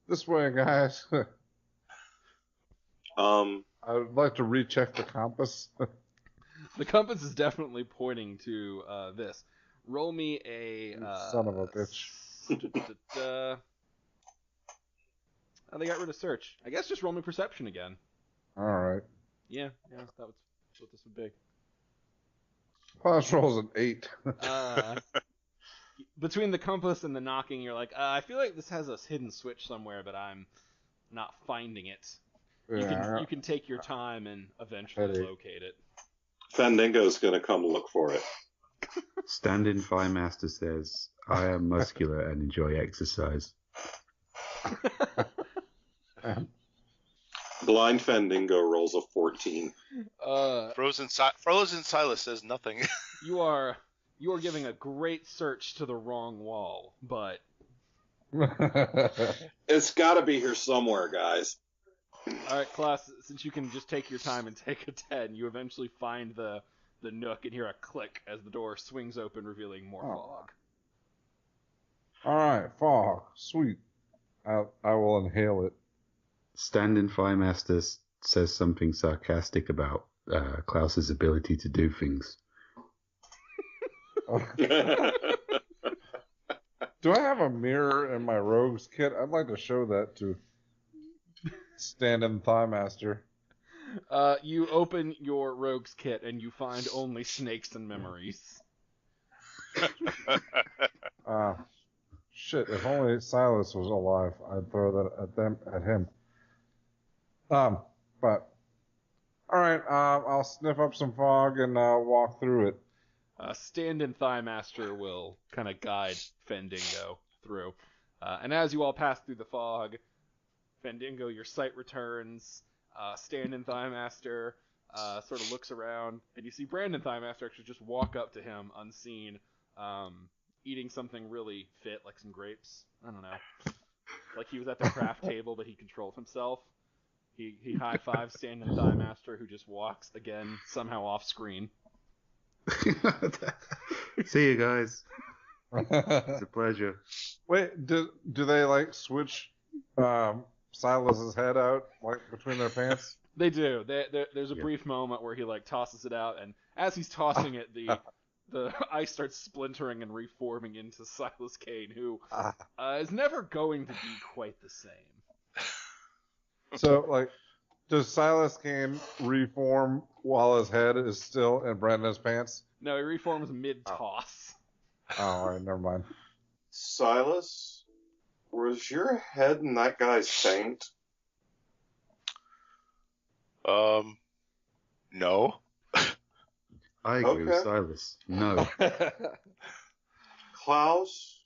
This way, guys. I would like to recheck the compass. The compass is definitely pointing to this. Roll me a Son of a bitch. Oh, they got rid of search. I guess just roll me perception again. All right. Yeah, that was what this would be. Class rolls an 8. Between the compass and the knocking, you're like, I feel like this has a hidden switch somewhere, but I'm not finding it. You can take your time and eventually locate it. Fandingo's going to come look for it. Stand-in Fire Master says, I am muscular and enjoy exercise. Blind Fandingo rolls a 14. Frozen Silas says nothing. You are giving a great search to the wrong wall, but It's got to be here somewhere, guys. all right, class. Since you can just take your time and take a 10, you eventually find the nook and hear a click as the door swings open, revealing more fog. All right, fog. Sweet. I will inhale it. Stand-in Fire Master says something sarcastic about Klaus's ability to do things. Do I have a mirror in my rogue's kit? I'd like to show that to Stand-in Thigh Master. You open your rogue's kit and you find only snakes and memories. Shit, if only Silas was alive, I'd throw that at him. But alright, I'll sniff up some fog and walk through it. Stand-in Thigh Master will kind of guide Fandingo through. And as you all pass through the fog, Fandingo, your sight returns. Stand-in Thigh Master sort of looks around, and you see Brandon Thigh Master actually just walk up to him unseen, eating something really fit, like some grapes. I don't know. Like he was at the craft table, but he controlled himself. He high-fives Stand-in Thigh Master, who just walks, again, somehow off-screen. See you guys. It's a pleasure. Wait, do they, like, switch Silas's head out, like, between their pants? They do. There's a brief moment where he, like, tosses it out, and as he's tossing it, the ice starts splintering and reforming into Silas Kane, who is never going to be quite the same. So, like, does Silas Kane reform while his head is still in Brandon's pants? No, he reforms mid-toss. Oh, all right, never mind. Silas, was your head in that guy's taint? No. I agree with Okay. Silas. No. Klaus,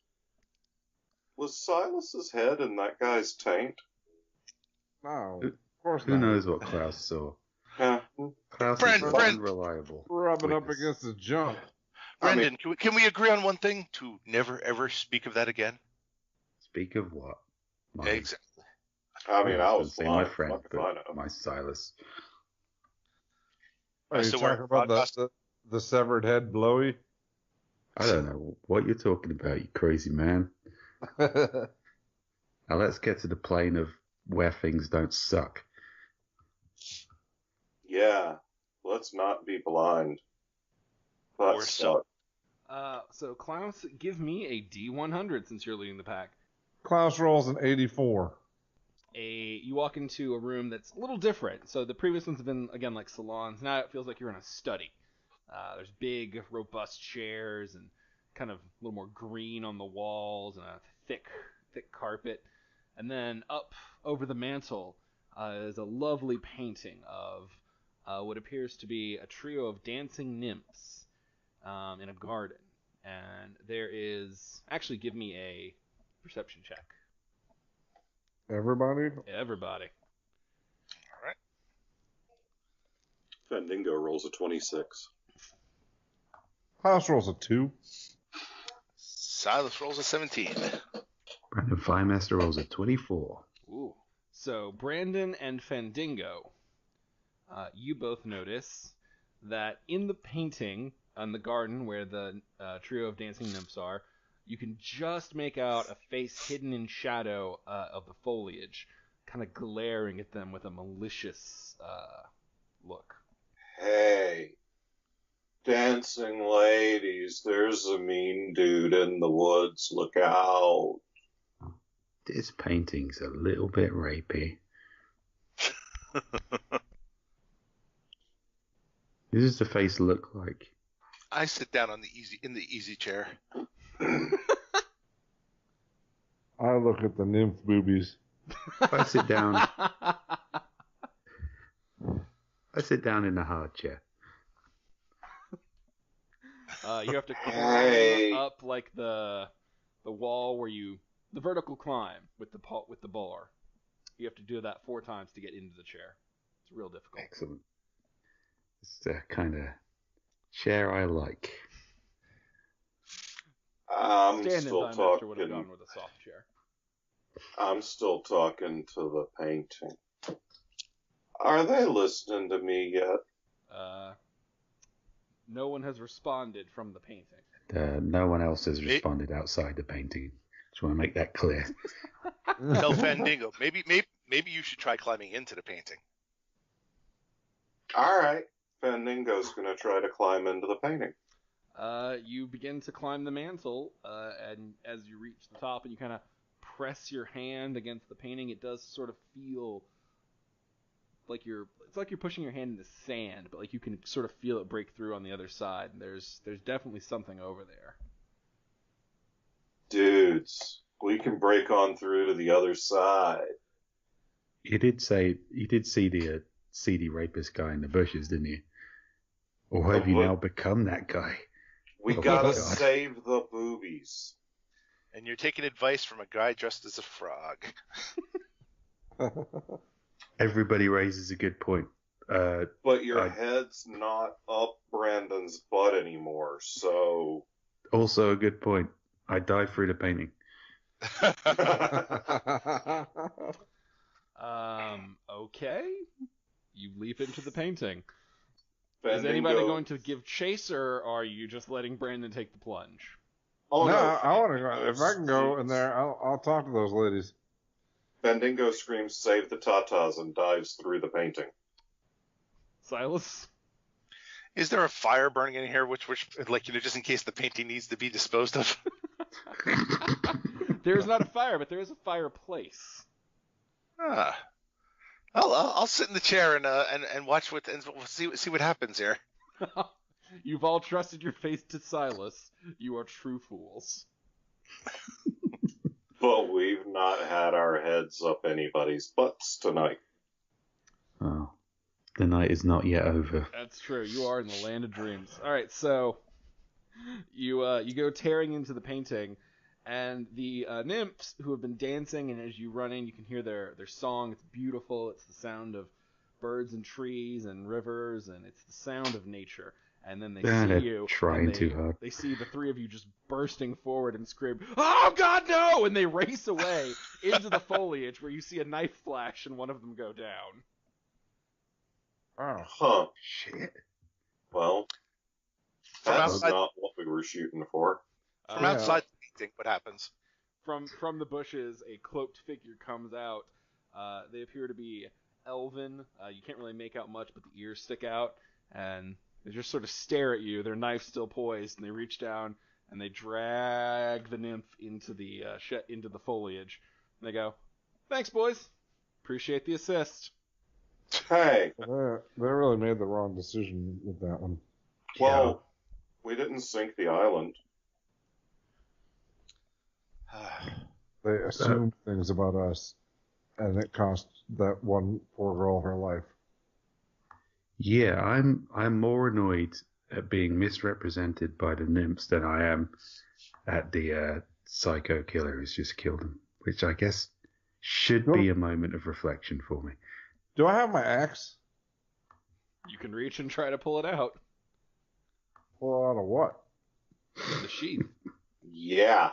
was Silas's head in that guy's taint? No, of course Who not. knows what Klaus saw? Yeah. Klaus Friend, is friend. unreliable. Rubbing up witness. against his junk. Brendan, can we agree on one thing? To never, ever speak of that again? Speak of what? Mine. Exactly. I mean, I was say blind. my friend, Fuck if I but know. my Silas. Are you still wear talking about the severed head blowy? I don't know what you're talking about, you crazy man. Now let's get to the plane of where things don't suck. Yeah, let's not be blind. Or That so. sucks. So, Klaus, give me a D100 since you're leading the pack. Klaus rolls an 84. You walk into a room that's a little different. So the previous ones have been, again, like salons. Now it feels like you're in a study. There's big, robust chairs and kind of a little more green on the walls and a thick carpet. And then up over the mantle is a lovely painting of what appears to be a trio of dancing nymphs in a garden. And there is... Actually, give me a perception check. Everybody? Everybody. All right. Fandingo rolls a 26. Klaus rolls a 2. Silas rolls a 17. Brandon Firemaster rolls a 24. Ooh. So, Brandon and Fandingo, you both notice that in the painting on the garden where the trio of dancing nymphs are, you can just make out a face hidden in shadow of the foliage, kind of glaring at them with a malicious look. Hey, Dancing ladies, there's a mean dude in the woods, look out. This painting's a little bit rapey. What does the face look like? I sit down in the easy chair. I look at the nymph boobies. I sit down. I sit down in the hard chair. You have to climb Hey. up like the wall where the vertical climb with the bar. You have to do that 4 times to get into the chair. It's real difficult. Excellent. It's the kind of chair I like. I'm Stand-in still time master would have talking. gone with a soft chair. I'm still talking to the painting. Are they listening to me yet? No one has responded from the painting. No one else has responded outside the painting. Just want to make that clear. Tell Fandingo, maybe you should try climbing into the painting. All right. Fandingo's going to try to climb into the painting. You begin to climb the mantle, and as you reach the top and you kind of press your hand against the painting, it does sort of feel like it's like you're pushing your hand in the sand, but like you can sort of feel it break through on the other side. And there's definitely something over there. Dudes, we can break on through to the other side. You did see the seedy rapist guy in the bushes, didn't you? Or have you now become that guy? We Oh, gotta God. save the boobies. And you're taking advice from a guy dressed as a frog. Everybody raises a good point. But your head's not up Brandon's butt anymore, so... Also a good point. I dive through the painting. Okay. You leap into the painting. Fandingo... Is anybody going to give chase, or are you just letting Brandon take the plunge? Oh, no, no, I want to go. If I can go in there, I'll talk to those ladies. Fandingo screams, "Save the Tatas," and dives through the painting. Silas? Is there a fire burning in here, which just in case the painting needs to be disposed of? There's not a fire, but there is a fireplace. Ah. I'll sit in the chair and watch and see what happens here. You've all trusted your faith to Silas. You are true fools. But we've not had our heads up anybody's butts tonight. Oh, the night is not yet over. That's true. You are in the land of dreams. All right, so you go tearing into the painting, and the nymphs who have been dancing, and as you run in, you can hear their song. It's beautiful. It's the sound of birds and trees and rivers, and it's the sound of nature. And then they see you, trying too hard. They see the 3 of you just bursting forward and scream, "Oh God, no!" And they race away into the foliage, where you see a knife flash and one of them go down. Oh, Huh. Shit. Well, From that's outside- not what we were shooting for. From outside the painting, what happens? From the bushes, a cloaked figure comes out. They appear to be elven. You can't really make out much, but the ears stick out, and they just sort of stare at you. Their knife still poised, and they reach down and they drag the nymph into the into the foliage. And they go, "Thanks, boys. Appreciate the assist." Hey, they really made the wrong decision with that one. well, we didn't sink the island. They assumed things about us, and it cost that one poor girl her life. Yeah, I'm more annoyed at being misrepresented by the nymphs than I am at the psycho killer who's just killed him, which I guess should be a moment of reflection for me. Do I have my axe? You can reach and try to pull it out. Pull out of what? The sheath. Yeah.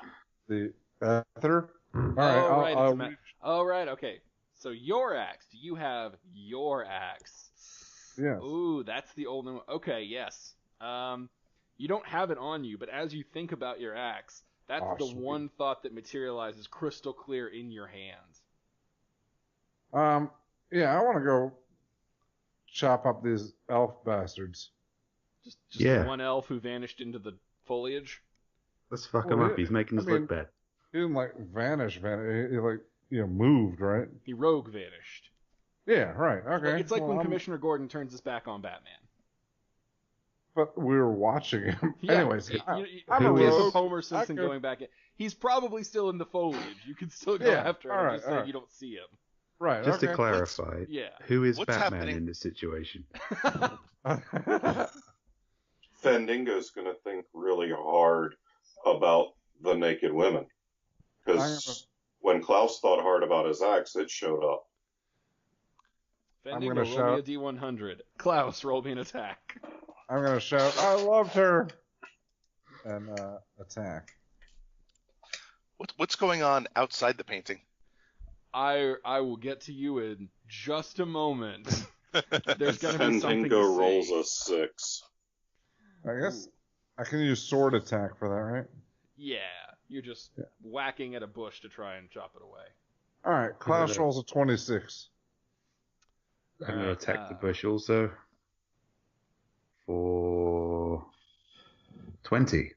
The ether? Alright, I'll reach. Oh, right, okay. So your axe. Do you have your axe? Yes. Ooh, that's the old one. Okay, yes. You don't have it on you, but as you think about your axe, that's the sweet. one thought that materializes crystal clear in your hand. Yeah, I want to go chop up these elf bastards. Just Yeah. one elf who vanished into the foliage. Let's fuck him up. He's making us look bad. He didn't like vanish. He like moved, right? He rogue vanished. Yeah, right. Okay. It's like when Commissioner Gordon turns his back on Batman. But we were watching him. Yeah, Anyways, I'm a Who is- rogue. Homer Simpson going back in. He's probably still in the foliage. You can still go after him. I'm just saying you don't see him. Right. Just to okay. clarify, Yeah. who is What's Batman happening? in this situation? Fendingo's going to think really hard about the naked women. Because when Klaus thought hard about his axe, it showed up. Fendingo, gonna roll me a D100. Klaus, roll me an attack. I'm going to shout, I loved her! And attack. What's going on outside the painting? I will get to you in just a moment. There's going to be something to Fendingo see. rolls a 6. I guess I can use sword attack for that, right? Yeah, you're just whacking at a bush to try and chop it away. Alright, Klaus rolls a 26. I'm going to Alright, attack the bush also. For 20.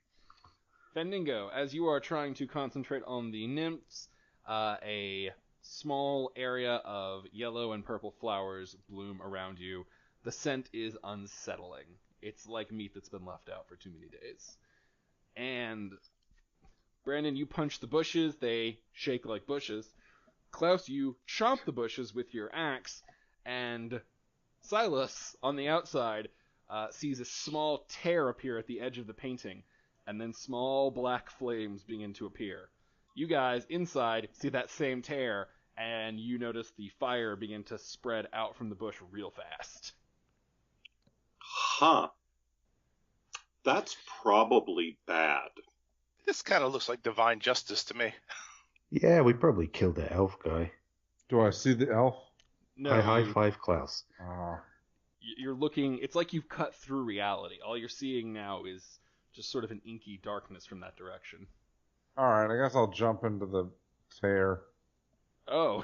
Fendingo, as you are trying to concentrate on the nymphs, a small area of yellow and purple flowers bloom around you. The scent is unsettling. It's like meat that's been left out for too many days. And Brandon, you punch the bushes, they shake like bushes. Klaus, you chomp the bushes with your axe, and Silas, on the outside, sees a small tear appear at the edge of the painting, and then small black flames begin to appear. You guys, inside, see that same tear, and you notice the fire begin to spread out from the bush real fast. Huh. That's probably bad. This kind of looks like divine justice to me. Yeah, we probably killed that elf guy. Do I see the elf? No, I high five Klaus. You're looking, it's like you've cut through reality. All you're seeing now is just sort of an inky darkness from that direction. Alright, I guess I'll jump into the tear. Oh.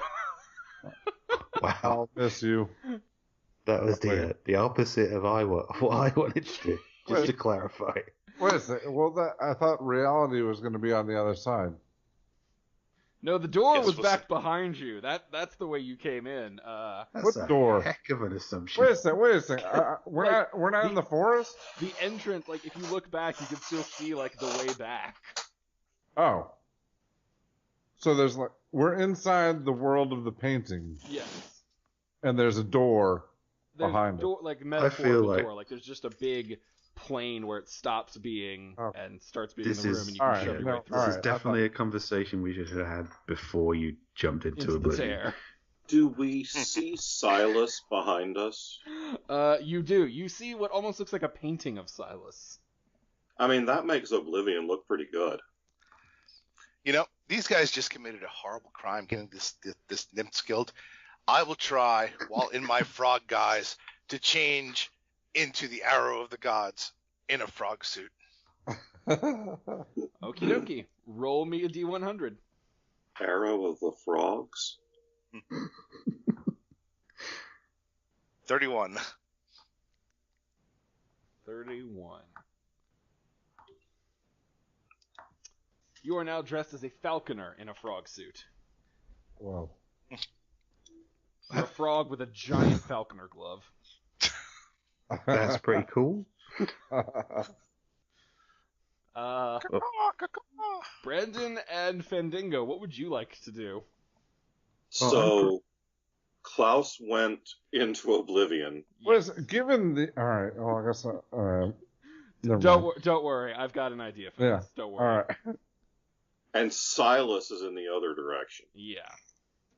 Wow, I'll miss you. that was Wait. the opposite of what I wanted to do. Just Wait. to clarify. Wait a second. Well, I thought reality was going to be on the other side. No, the door Yes, was we'll back see. behind you. That's the way you came in. That's What a door? heck of an assumption. Wait a second. We're Like, not in the forest? The entrance, like, if you look back, you can still see, like, the way back. Oh. So there's we're inside the world of the painting, Yes. and there's a door There's behind door, like, feel metaphorical like- door. Like, there's just a big plane where it stops being Oh. and starts being in This the room, is- and you can Alright, shove your no, way through This alright. is definitely a conversation we should have had before you jumped into the oblivion. tear. Do we see Silas behind us? You do. You see what almost looks like a painting of Silas. I mean, that makes Oblivion look pretty good. You know, these guys just committed a horrible crime getting this Nymphs Guild. I will try, while in my frog guise, to change into the Arrow of the Gods in a frog suit. Okie dokie. Roll me a D100. Arrow of the Frogs? 31. 31. You are now dressed as a falconer in a frog suit. Whoa. You're a frog with a giant falconer glove. That's pretty cool. Brandon and Fendingo, what would you like to do? So, Klaus went into Oblivion. Given the... Alright, well, I guess... Alright. Don't worry, I've got an idea for Yeah. this. Don't worry. Alright. And Silas is in the other direction. Yeah.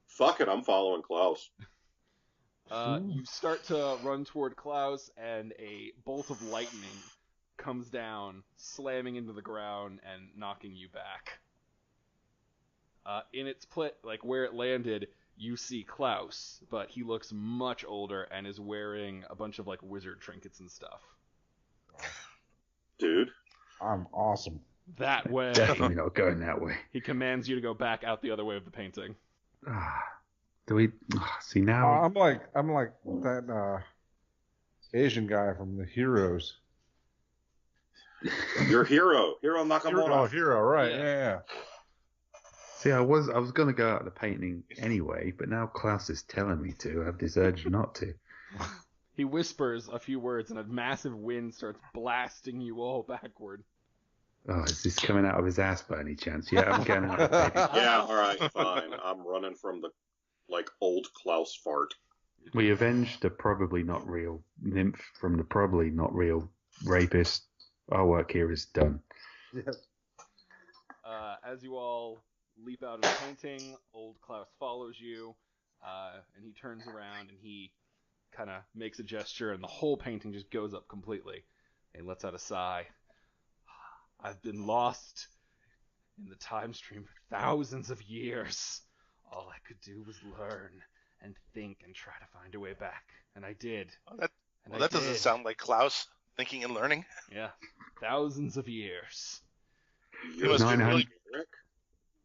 Fuck it, I'm following Klaus. You start to run toward Klaus, and a bolt of lightning comes down, slamming into the ground and knocking you back. In its like where it landed, you see Klaus, but he looks much older and is wearing a bunch of like wizard trinkets and stuff. Dude. I'm awesome. That way. Definitely not going that way. He commands you to go back out the other way of the painting. Do we see now? I'm like that Asian guy from the Heroes. Your hero Nakamura. Hero, right? Yeah. Yeah. See, I was going to go out the painting anyway, but now Klaus is telling me to. I have this urge not to. He whispers a few words, and a massive wind starts blasting you all backward. Oh, is this coming out of his ass by any chance? Yeah, I'm going out the painting. Yeah, all right, fine. I'm running from the old Klaus fart. We avenged the probably not real nymph from the probably not real rapist. Our work here is done. Yep. As you all leap out of the painting, old Klaus follows you, and he turns around and he kind of makes a gesture, and the whole painting just goes up completely. And he lets out a sigh. I've been lost in the time stream for thousands of years. All I could do was learn and think and try to find a way back. And I did. That doesn't sound like Klaus thinking and learning. Yeah. Thousands of years. You must be 900 really Rick.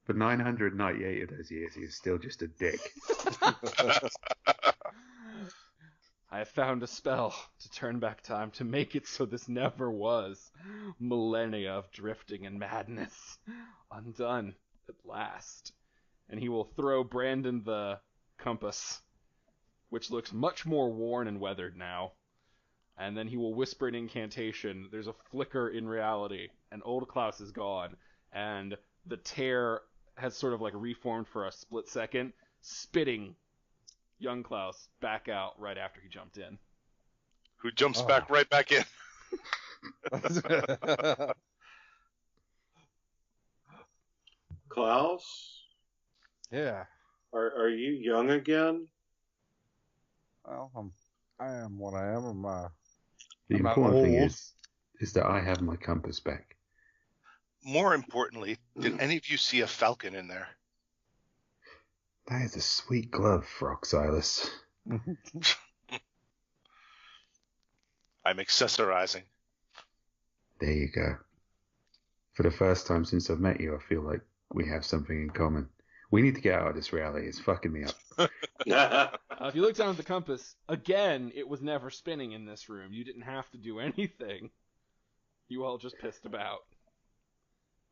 For 998 of those years, he is still just a dick. I have found a spell to turn back time to make it so this never was. Millennia of drifting and madness. Undone at last. And he will throw Brandon the compass, which looks much more worn and weathered now. And then he will whisper an incantation. There's a flicker in reality, and old Klaus is gone. And the tear has sort of like reformed for a split second, spitting young Klaus back out right after he jumped in. Who jumps right back in. Klaus, Yeah. are you young again? Well, I am what I am. The I'm not important thing old. is that I have my compass back. More importantly, did any of you see a falcon in there? That is a sweet glove, Frog Silas. I'm accessorizing. There you go. For the first time since I've met you, I feel like we have something in common. We need to get out of this reality. It's fucking me up. If you look down at the compass, again, it was never spinning in this room. You didn't have to do anything. You all just pissed about.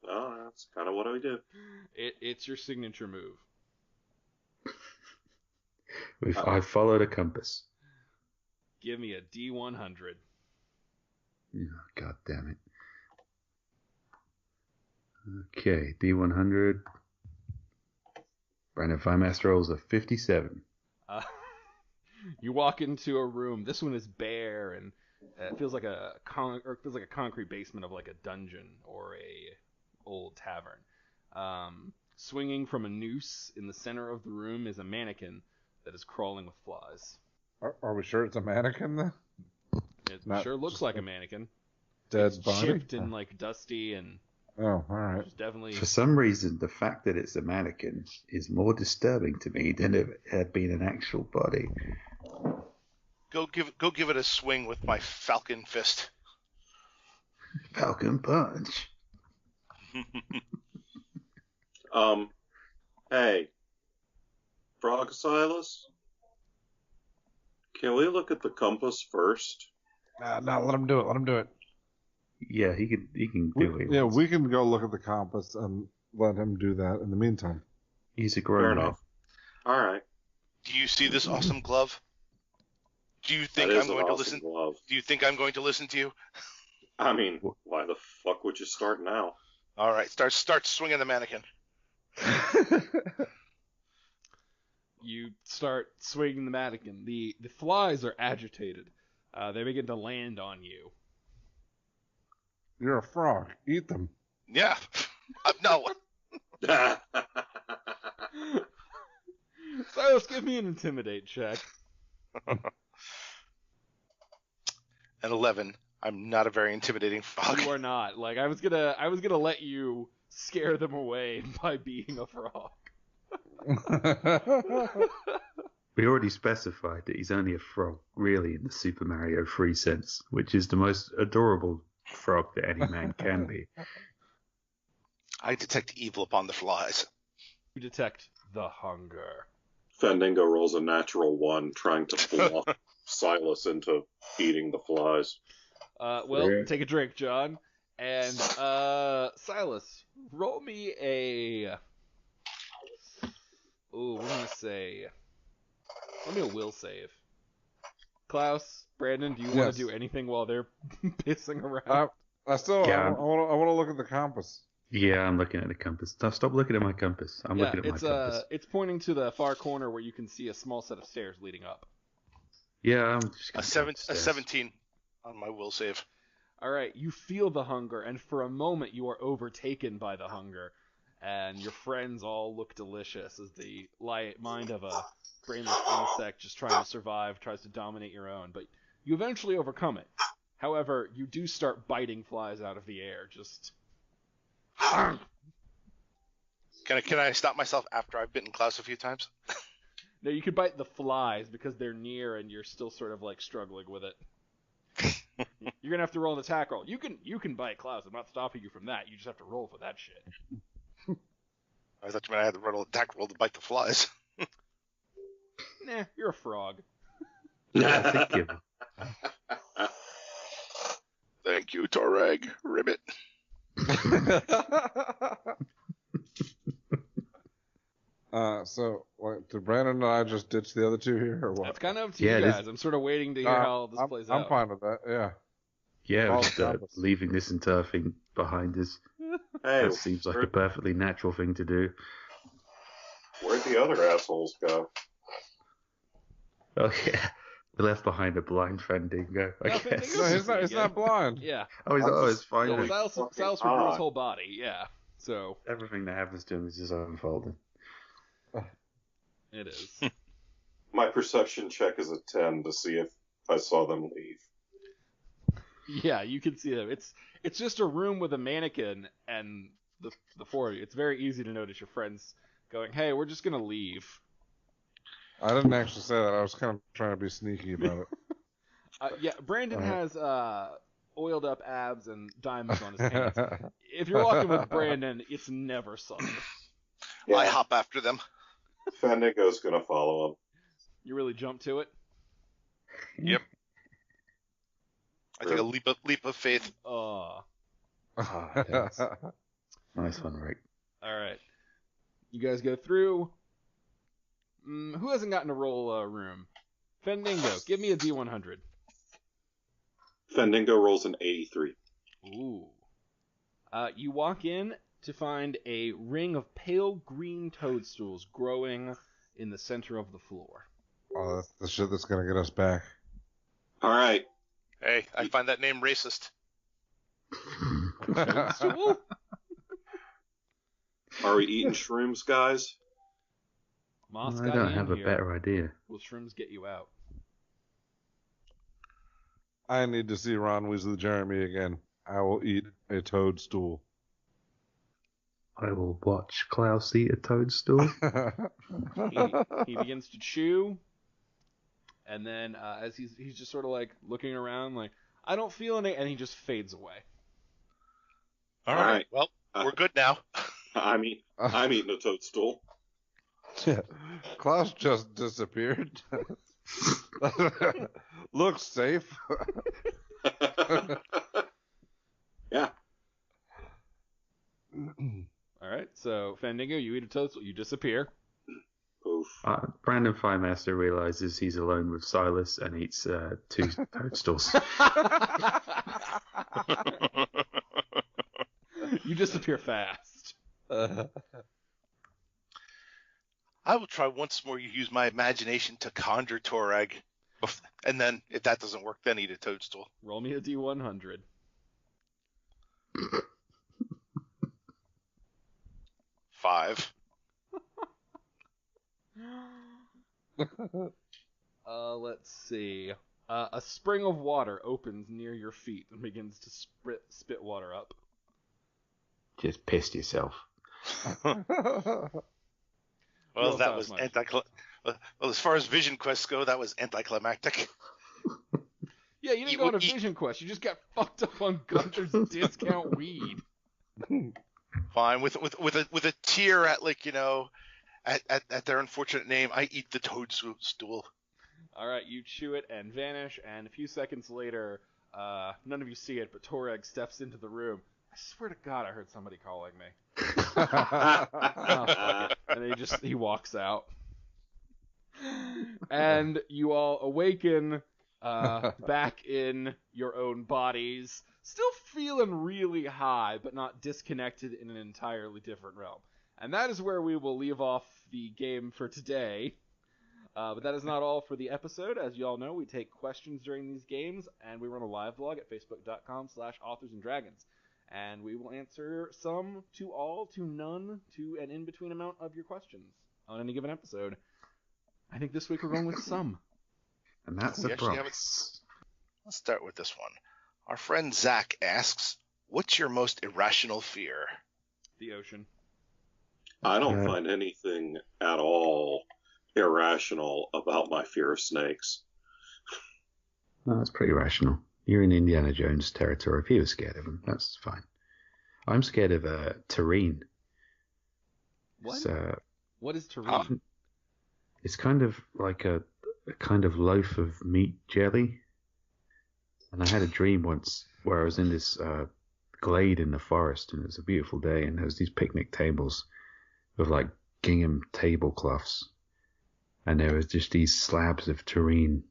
Oh, that's kind of what I do. It's your signature move. I followed a compass. Give me a D100. Oh, God damn it. Okay, D100. Brandon Firemaster rolls a 57. You walk into a room. This one is bare, and it feels like a concrete basement of like a dungeon or a old tavern. Swinging from a noose in the center of the room is a mannequin that is crawling with flies. Are we sure it's a mannequin then? It Not sure looks just like a a mannequin. Dead It's body? chipped and like dusty, and Oh, all right. there's definitely. For some reason, the fact that it's a mannequin is more disturbing to me than if it had been an actual body. Go give it a swing with my falcon fist. Falcon Punch. Hey, Frog Silas, can we look at the compass first? No, let him do it. Let him do it. Yeah, he can do it. Yeah, we can go look at the compass and let him do that in the meantime. He's a Fair grown man. enough. All right. Do you see this awesome glove? Do you think That is I'm an going to awesome listen? glove. Do you think I'm going to listen to you? I mean, why the fuck would you start now? All right, start swinging the mannequin. You start swinging the mannequin. The flies are agitated. They begin to land on you. You're a frog. Eat them. Yeah. No. Silas, give me an intimidate check. An 11. I'm not a very intimidating frog. You are not. Like I was gonna let you scare them away by being a frog. We already specified that he's only a frog, really, in the Super Mario 3 sense, which is the most adorable frog that any man can be. I detect evil upon the flies. You detect the hunger. Fendingo rolls a natural 1, trying to block Silas into eating the flies. Well, Yeah. take a drink, John. And Silas, roll me a. Ooh, what am I gonna say? Roll me a will save. Klaus, Brandon, do you want Yes. to do anything while they're pissing around? I want to look at the compass. Yeah, I'm looking at the compass. Stop looking at my compass. I'm looking at my it's compass. it's pointing to the far corner where you can see a small set of stairs leading up. Yeah, I'm just A 17 on my will save. All right, you feel the hunger, and for a moment you are overtaken by the hunger, and your friends all look delicious as the mind of a brainless insect just trying to survive tries to dominate your own. But you eventually overcome it. However, you do start biting flies out of the air. Just. Can I stop myself after I've bitten Klaus a few times? No, you could bite the flies because they're near and you're still sort of like struggling with it. You're gonna have to roll an attack roll. You can bite Klaus. I'm not stopping you from that. You just have to roll for that shit. I thought you meant I had to roll an attack roll to bite the flies. Nah, you're a frog. Yeah, thank you. Thank you, Torag. Ribbit. So, did Brandon and I just ditch the other two here, or what? That's kind of up to Yeah, you this- guys. I'm sort of waiting to hear how this plays out. I'm fine with that, yeah. Yeah, Follow just the compass. leaving this entire thing behind us. Hey, That seems like a perfectly natural thing to do. where'd the other assholes go? Oh yeah, we left behind a blind Fandango. I Nothing guess. to No, he's not blind. Yeah. It's fine. Yeah, Really Silas fucking regrows odd. his whole body. Yeah. So Everything that happens to him is just unfolding. it is. My perception check is a 10 to see if I saw them leave. Yeah, you can see them. It's just a room with a mannequin and the four of you. It's very easy to notice your friends going, "Hey, we're just gonna leave." I didn't actually say that. I was kind of trying to be sneaky about it. Yeah, Brandon Alright. has oiled up abs and diamonds on his pants. If you're walking with Brandon, it's never subtle. I hop after them. Fandango's gonna follow him. You really jump to it. Yep. I take a leap of faith. Oh, Thanks. Nice one, Rick. all right. You guys go through. Who hasn't gotten a roll room? Fandango, give me a D100. Fandango rolls an 83. Ooh. You walk in to find a ring of pale green toadstools growing in the center of the floor. Oh, that's the shit that's gonna get us back. All right. Hey, I find that name racist. Toadstool? Are we eating shrooms, guys? Moss I got don't in have a here. better idea. Will shrooms get you out? I need to see Ron Weasley Jeremy again. I will eat a toadstool. I will watch Klaus eat a toadstool. He begins to chew, and then as he's just sort of like looking around, like I don't feel any, and he just fades away. All All right. right. Well, we're good now. I'm eating a toadstool. Klaus just disappeared. Looks safe. Yeah. All right, so Fandango, you eat a toadstool, you disappear. Oof. Brandon Firemaster realizes he's alone with Silas and eats 2 toadstools. You disappear fast. I will try once more. You use my imagination to conjure Torag, and then if that doesn't work, then eat a toadstool. Roll me a D100. 5. Let's see. A spring of water opens near your feet and begins to spit water up. Just pissed yourself. Well, also that have was much. well, as far as vision quests go, that was anticlimactic. Yeah, you didn't go on a vision quest. You just got fucked up on Gunther's discount weed. Fine, with a tear at at their unfortunate name, I eat the toadstool. All right, you chew it and vanish, and a few seconds later, none of you see it, but Torag steps into the room. I swear to God, I heard somebody calling me. Oh, fuck it. And he walks out. And you all awaken back in your own bodies, still feeling really high, but not disconnected in an entirely different realm. And that is where we will leave off the game for today. But that is not all for the episode. As you all know, we take questions during these games, and we run a live blog at facebook.com/authorsanddragons. And we will answer some to all, to none, to an in-between amount of your questions on any given episode. I think this week we're going with some. And that's a promise. Let's start with this one. Our friend Zach asks, what's your most irrational fear? The ocean. I don't find anything at all irrational about my fear of snakes. No, that's pretty rational. You're in Indiana Jones territory. If you were scared of them, that's fine. I'm scared of terrine. What? What is terrine? It's kind of like a kind of loaf of meat jelly. And I had a dream once where I was in this glade in the forest, and it was a beautiful day, and there was these picnic tables with like gingham tablecloths, and there was just these slabs of terrine.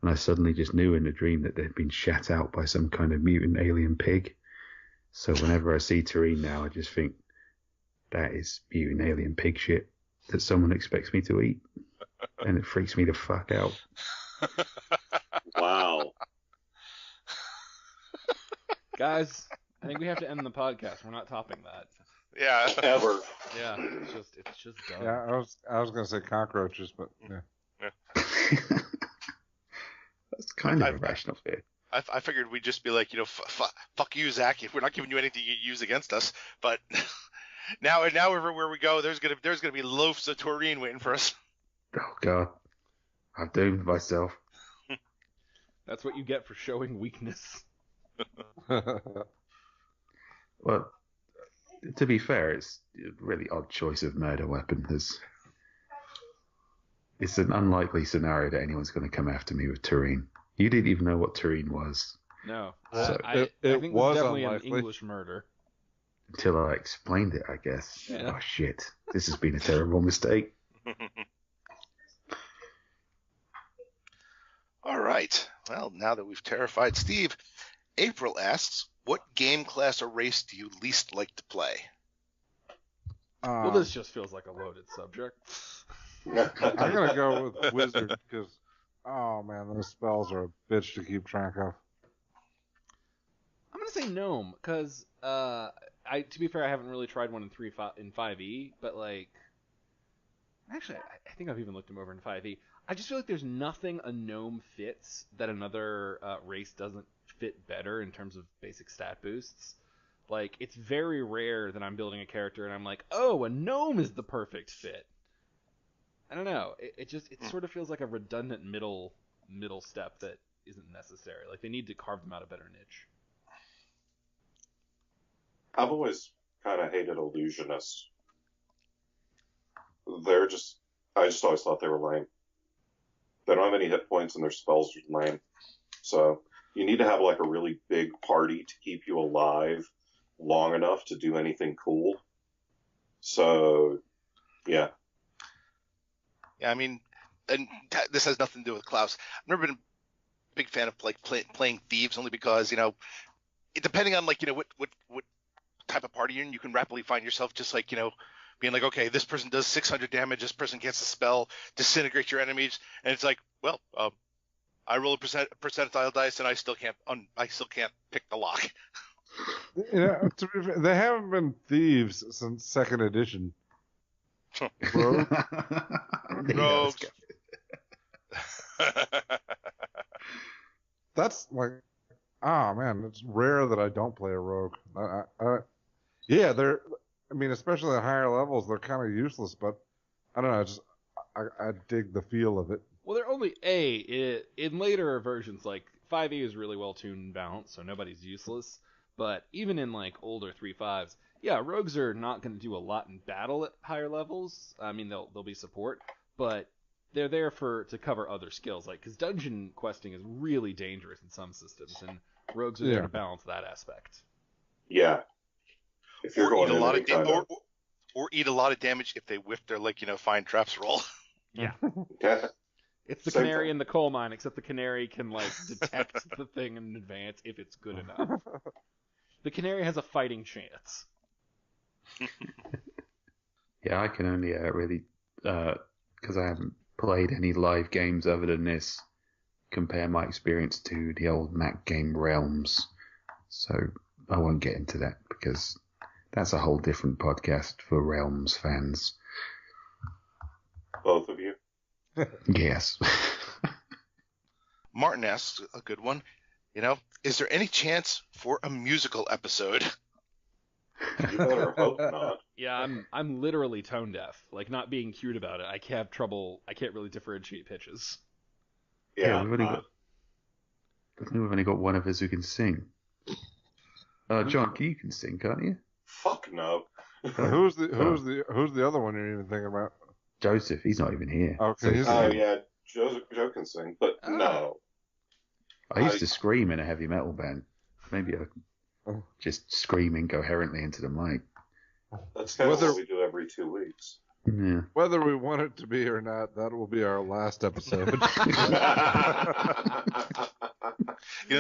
And I suddenly just knew in a dream that they'd been shat out by some kind of mutant alien pig. So whenever I see terrine now, I just think that is mutant alien pig shit that someone expects me to eat. And it freaks me the fuck out. Wow. Guys, I think we have to end the podcast. We're not topping that. Yeah. Ever. Yeah, it's just dumb. Yeah, I was gonna say cockroaches, but yeah. That's kind of a rational fear. I figured we'd just be like, fuck you, Zach. We're not giving you anything you use against us. But now everywhere we go, there's gonna be loaves of taurine waiting for us. Oh God, I've doomed myself. That's what you get for showing weakness. Well, to be fair, it's a really odd choice of murder weapon. It's an unlikely scenario that anyone's going to come after me with terrine. You didn't even know what terrine was. No. So, I think it was definitely unlikely. An English murder. Until I explained it, I guess. Yeah. Oh, shit. This has been a terrible mistake. All right. Well, now that we've terrified Steve, April asks, what game class or race do you least like to play? Well, this just feels like a loaded subject. I'm gonna go with wizard because, oh man, those spells are a bitch to keep track of. I'm gonna say gnome because, to be fair, I haven't really tried one in 5e, but like, actually, I think I've even looked them over in 5e. I just feel like there's nothing a gnome fits that another race doesn't fit better in terms of basic stat boosts. Like, it's very rare that I'm building a character and I'm like, oh, a gnome is the perfect fit. I don't know. It sort of feels like a redundant middle step that isn't necessary. Like, they need to carve them out a better niche. I've always kind of hated illusionists. I just always thought they were lame. They don't have any hit points and their spells are lame. So you need to have like a really big party to keep you alive long enough to do anything cool. So, yeah. Yeah, I mean, and this has nothing to do with Klaus. I've never been a big fan of like playing thieves, only because depending on like what type of party you're in, you can rapidly find yourself just like being like, okay, this person does 600 damage, this person gets a spell, disintegrate your enemies, and it's like, well, I roll a percentile dice and I still can't pick the lock. To be fair, they haven't been thieves since 2nd edition. Rogues. That's like, man, it's rare that I don't play a rogue. Yeah, especially at higher levels, they're kind of useless, but I don't know, I dig the feel of it. Well, they're only in later versions, like 5e is really well tuned and balanced, so nobody's useless. But even in like older 3.5s, yeah, rogues are not going to do a lot in battle at higher levels. I mean, they'll be support, but they're there to cover other skills, like because dungeon questing is really dangerous in some systems, and rogues are there to balance that aspect. Yeah. If you're Or going eat a in lot any of kind of or eat a lot of damage if they whiff their find traps roll. Yeah. yeah, It's the Same canary thing. in the coal mine, except the canary can detect the thing in advance if it's good enough. The canary has a fighting chance. Yeah, I can only really, because I haven't played any live games other than this, compare my experience to the old Mac game Realms. So I won't get into that because that's a whole different podcast for Realms fans. Both of you. Yes. Martin asks a good one. Is there any chance for a musical episode? You better hope not. Yeah, I'm literally tone deaf. Like, not being cute about it, I have trouble. I can't really differentiate pitches. Yeah, we've only got one of us who can sing. John, you can sing, can't you? fuck no. Who's the other one you're even thinking about? Joseph, he's not even here. Okay, he's Oh not. yeah, Joe can sing, but no. I used to scream in a heavy metal band. Maybe I can just scream incoherently into the mic. That's kind of what we do every 2 weeks. Yeah. Whether we want it to be or not, that will be our last episode.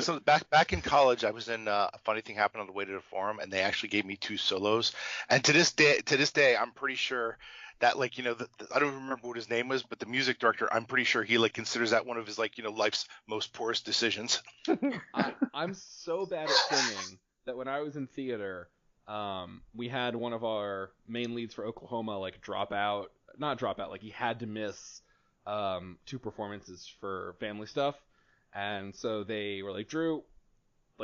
So back in college, I was in a funny thing happened on the way to the forum, and they actually gave me 2 solos. And to this day, I'm pretty sure that I don't remember what his name was, but the music director, I'm pretty sure he considers that one of his life's most poorest decisions. I'm so bad at singing that when I was in theater, we had one of our main leads for Oklahoma not drop out, he had to miss 2 performances for family stuff, and so they were like, Drew,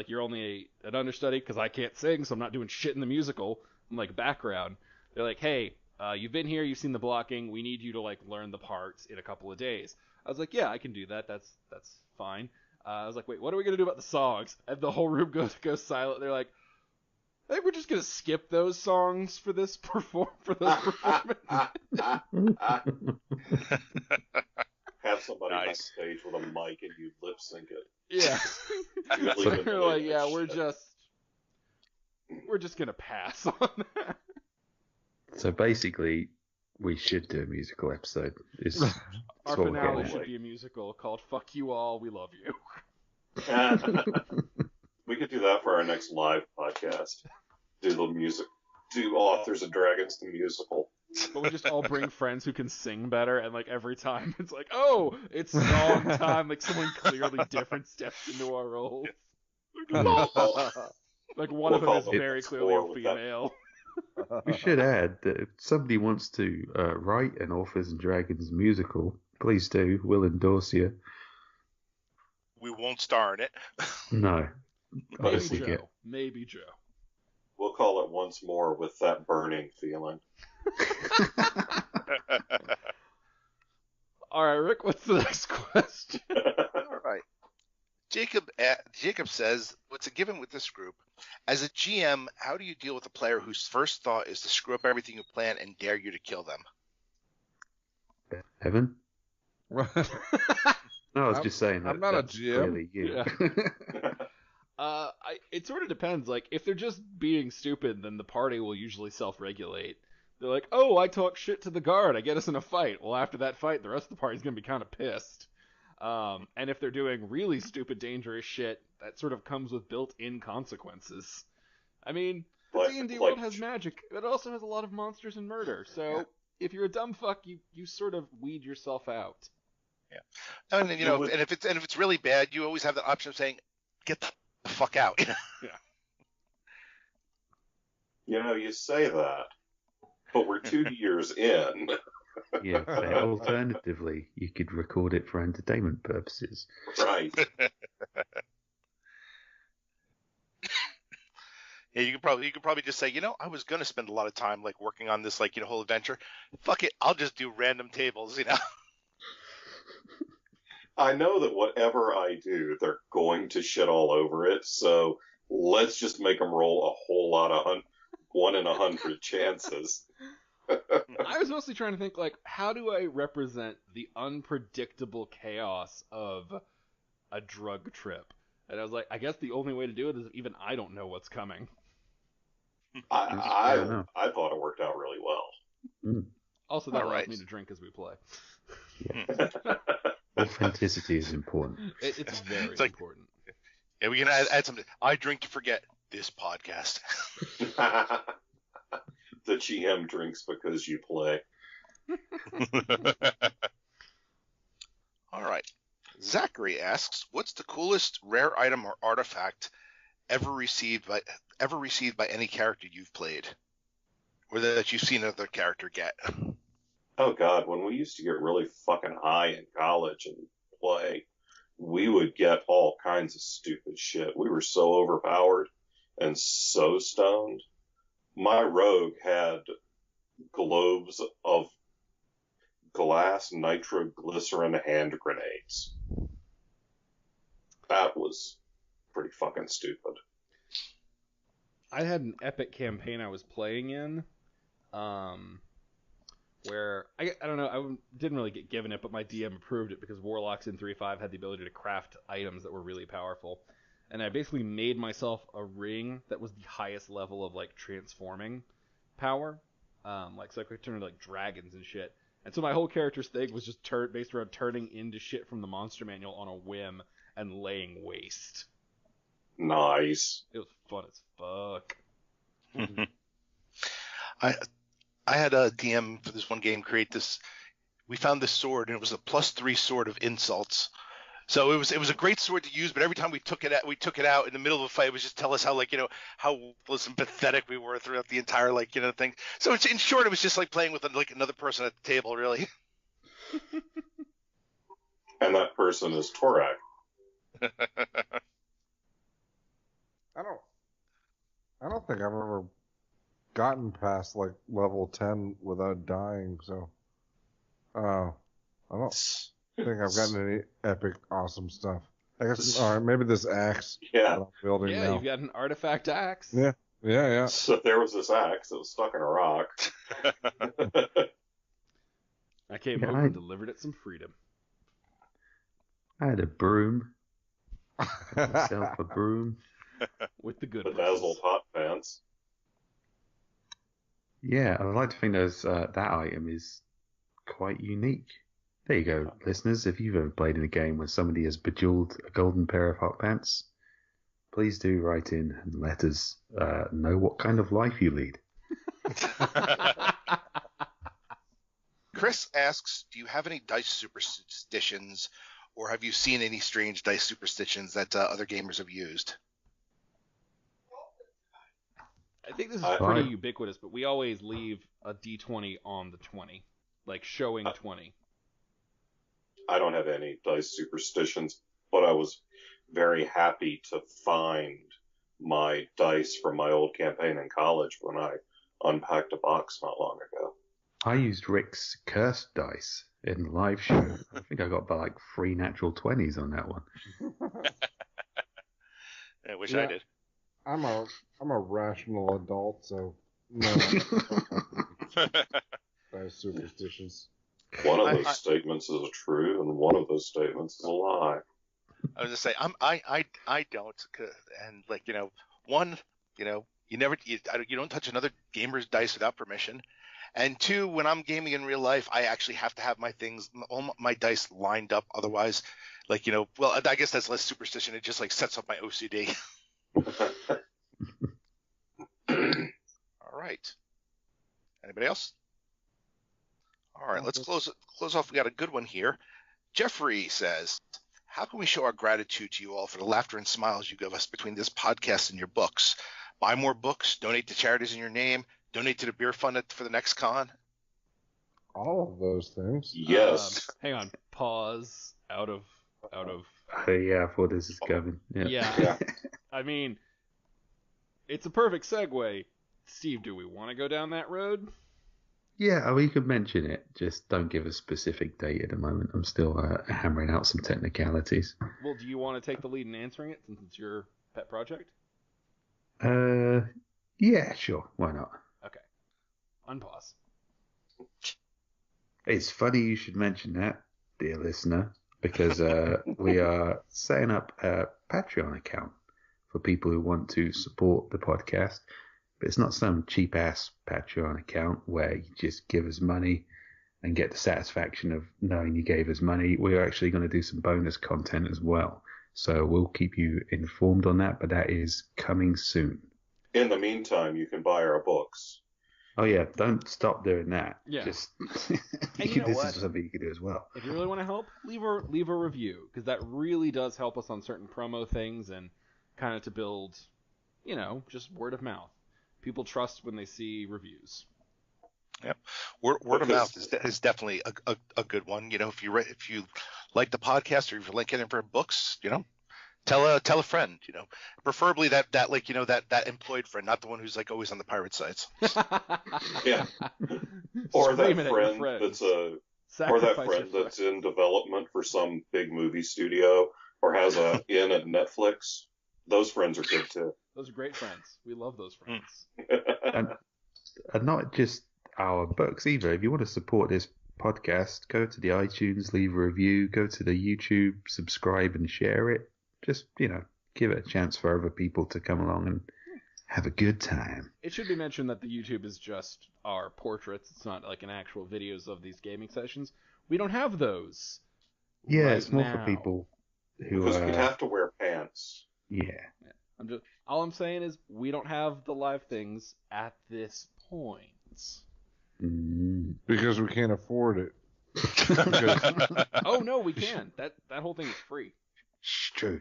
you're only an understudy because I can't sing, so I'm not doing shit in the musical. I'm background. They're like, hey, you've been here, you've seen the blocking, we need you to learn the parts in a couple of days. I was like, yeah, I can do that. That's fine. I was like, wait, what are we gonna do about the songs? And the whole room goes silent. They're like, I think we're just gonna skip those songs for those performances. Have somebody Nice. backstage with a mic and you lip sync it. Yeah. Leave it They're like like, yeah, that we're just gonna pass on that. So basically, we should do a musical episode. Our what we're finale getting should at. be a musical called "Fuck You All, We Love You." We could do that for our next live podcast. Do the music. Do Authors and Dragons the musical. But we just all bring friends who can sing better, and every time it's oh, it's song time. Someone clearly different steps into our roles. One of them is very clearly a female. We should add that if somebody wants to write an Authors and Dragons musical, please do. We'll endorse you. We won't star in it. No. Maybe Joe. We'll call it Once More with That Burning Feeling. All right, Rick, what's the next question? All right. Jacob says, what's a given with this group? As a GM, how do you deal with a player whose first thought is to screw up everything you plan and dare you to kill them? Evan? No, I was just saying that. I'm not a that's GM. clearly you. Yeah. It sort of depends. If they're just being stupid, then the party will usually self-regulate. They're like, oh, I talk shit to the guard, I get us in a fight. Well, after that fight, the rest of the party's gonna be kind of pissed. And if they're doing really stupid, dangerous shit, that sort of comes with built-in consequences. I mean, the D&D world has magic. It also has a lot of monsters and murder. So if you're a dumb fuck, you sort of weed yourself out. Yeah. And and if it's really bad, you always have the option of saying, get the fuck out. Yeah. You say that, but we're 2 years in. Yeah. Alternatively, you could record it for entertainment purposes. Right. Yeah, you could probably just say, I was gonna spend a lot of time working on this whole adventure. Fuck it, I'll just do random tables. I know that whatever I do, they're going to shit all over it. So let's just make them roll a whole lot of 1 in 100 chances. I was mostly trying to think, how do I represent the unpredictable chaos of a drug trip? And I was like, I guess the only way to do it is even I don't know what's coming. I thought it worked out really well. Mm. Also, that All allows right. me to drink as we play. Authenticity is important. It's very It's like- important. Yeah, we can add something. I drink to forget this podcast. The GM drinks because you play. All right. Zachary asks, "What's the coolest rare item or artifact ever received by any character you've played, or that you've seen another character get?" Oh God, when we used to get really fucking high in college and play, we would get all kinds of stupid shit. We were so overpowered and so stoned. My rogue had globes of glass nitroglycerin hand grenades. That was pretty fucking stupid. I had an epic campaign I was playing in, where I don't know, I didn't really get given it, but my DM approved it because Warlocks in 3.5 had the ability to craft items that were really powerful. And I basically made myself a ring that was the highest level of like transforming power, so I could turn into like dragons and shit. And so my whole character's thing was just based around turning into shit from the monster manual on a whim and laying waste. Nice. It was fun as fuck. I had a DM for this one game create this. We found this sword, and it was a +3 sword of insults. So it was a great sword to use, but every time we took it out in the middle of a fight, it was just tell us how how worthless and pathetic we were throughout the entire thing. So in short, it was just like playing with another person at the table, really. And that person is Torak. I don't think I've ever gotten past like level 10 without dying, so I don't think I've gotten any epic awesome stuff. I guess all right, maybe this axe Yeah. that I'm wielding Yeah, now. you've got an artifact axe. Yeah. So there was this axe that was stuck in a rock. I came Yeah, over and delivered it some freedom. I had a broom. Myself a broom. With the good Bedazzled brushes. hot pants. Yeah, I'd like to think that item is quite unique. There you go, listeners. If you've ever played in a game where somebody has bejeweled a golden pair of hot pants, please do write in and let us know what kind of life you lead. Chris asks, "Do you have any dice superstitions, or have you seen any strange dice superstitions that other gamers have used?" I think this is I- pretty ubiquitous, but we always leave a d20 on the 20, like showing 20. I don't have any dice superstitions, but I was very happy to find my dice from my old campaign in college when I unpacked a box not long ago. I used Rick's cursed dice in the live show. I think I got about like 3 natural 20s on that one. I wish Yeah. I did. I'm a rational adult, so no dice superstitions. One of I- those statements is true, and one of those statements is a lie. I was just saying, I don't, and one, you don't touch another gamer's dice without permission, and two, when I'm gaming in real life, I actually have to have all my dice lined up, otherwise, well, I guess that's less superstition. It just sets up my OCD. All right. Anybody else? All right, let's close off. We got a good one here. Jeffrey says, "How can we show our gratitude to you all for the laughter and smiles you give us between this podcast and your books? Buy more books, donate to charities in your name, donate to the beer fund for the next con." All of those things. Yes. Hang on. Pause. Out of. Yeah, I thought this is coming. Yeah. I mean, it's a perfect segue. Steve, do we want to go down that road? Yeah, we could mention it. Just don't give a specific date at the moment. I'm still hammering out some technicalities. Well, do you want to take the lead in answering it since it's your pet project? Yeah, sure. Why not? Okay. Unpause. It's funny you should mention that, dear listener, because we are setting up a Patreon account for people who want to support the podcast. But it's not some cheap-ass Patreon account where you just give us money and get the satisfaction of knowing you gave us money. We're actually going to do some bonus content as well. So we'll keep you informed on that, but that is coming soon. In the meantime, you can buy our books. Oh, yeah, don't stop doing that. Yeah. Just And you know this what? is something you can do as well. If you really want to help, leave a review, because that really does help us on certain promo things and kind of to build, just word of mouth. People trust when they see reviews. Yep. Word of mouth is definitely a good one. If you like the podcast or if you're linking in for books, tell a friend. Preferably that employed friend, not the one who's like always on the pirate sites. Yeah. Or that Screaming at your friend friends. that's in development for some big movie studio or has a in at Netflix. Those friends are good too. Those are great friends. We love those friends. And not just our books either. If you want to support this podcast, go to the iTunes, leave a review, go to the YouTube, subscribe and share it. Just, give it a chance for other people to come along and have a good time. It should be mentioned that the YouTube is just our portraits. It's not like an actual videos of these gaming sessions. We don't have those. Yeah, right it's more now. for people who Because we'd have to wear pants. Yeah. All I'm saying is we don't have the live things at this point. Because we can't afford it. Oh no, we can. That whole thing is free. True.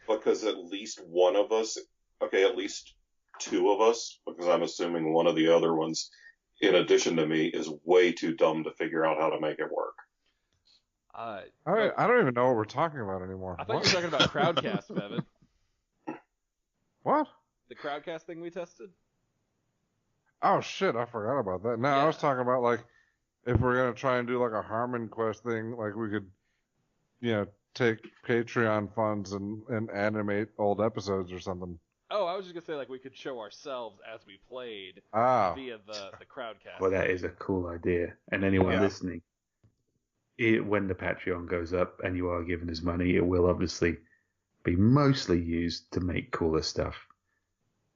Because at least one of us, at least two of us, because I'm assuming one of the other ones, in addition to me, is way too dumb to figure out how to make it work. I don't even know what we're talking about anymore. I thought you were talking about Crowdcast, Bevan. What? The Crowdcast thing we tested? Oh shit, I forgot about that. No, I was talking about like if we're gonna try and do like a Harmon Quest thing, like we could, take Patreon funds and animate old episodes or something. Oh, I was just gonna say like we could show ourselves as we played via the Crowdcast. Well, that is a cool idea. And anyone listening, when the Patreon goes up and you are giving us money, it will obviously be mostly used to make cooler stuff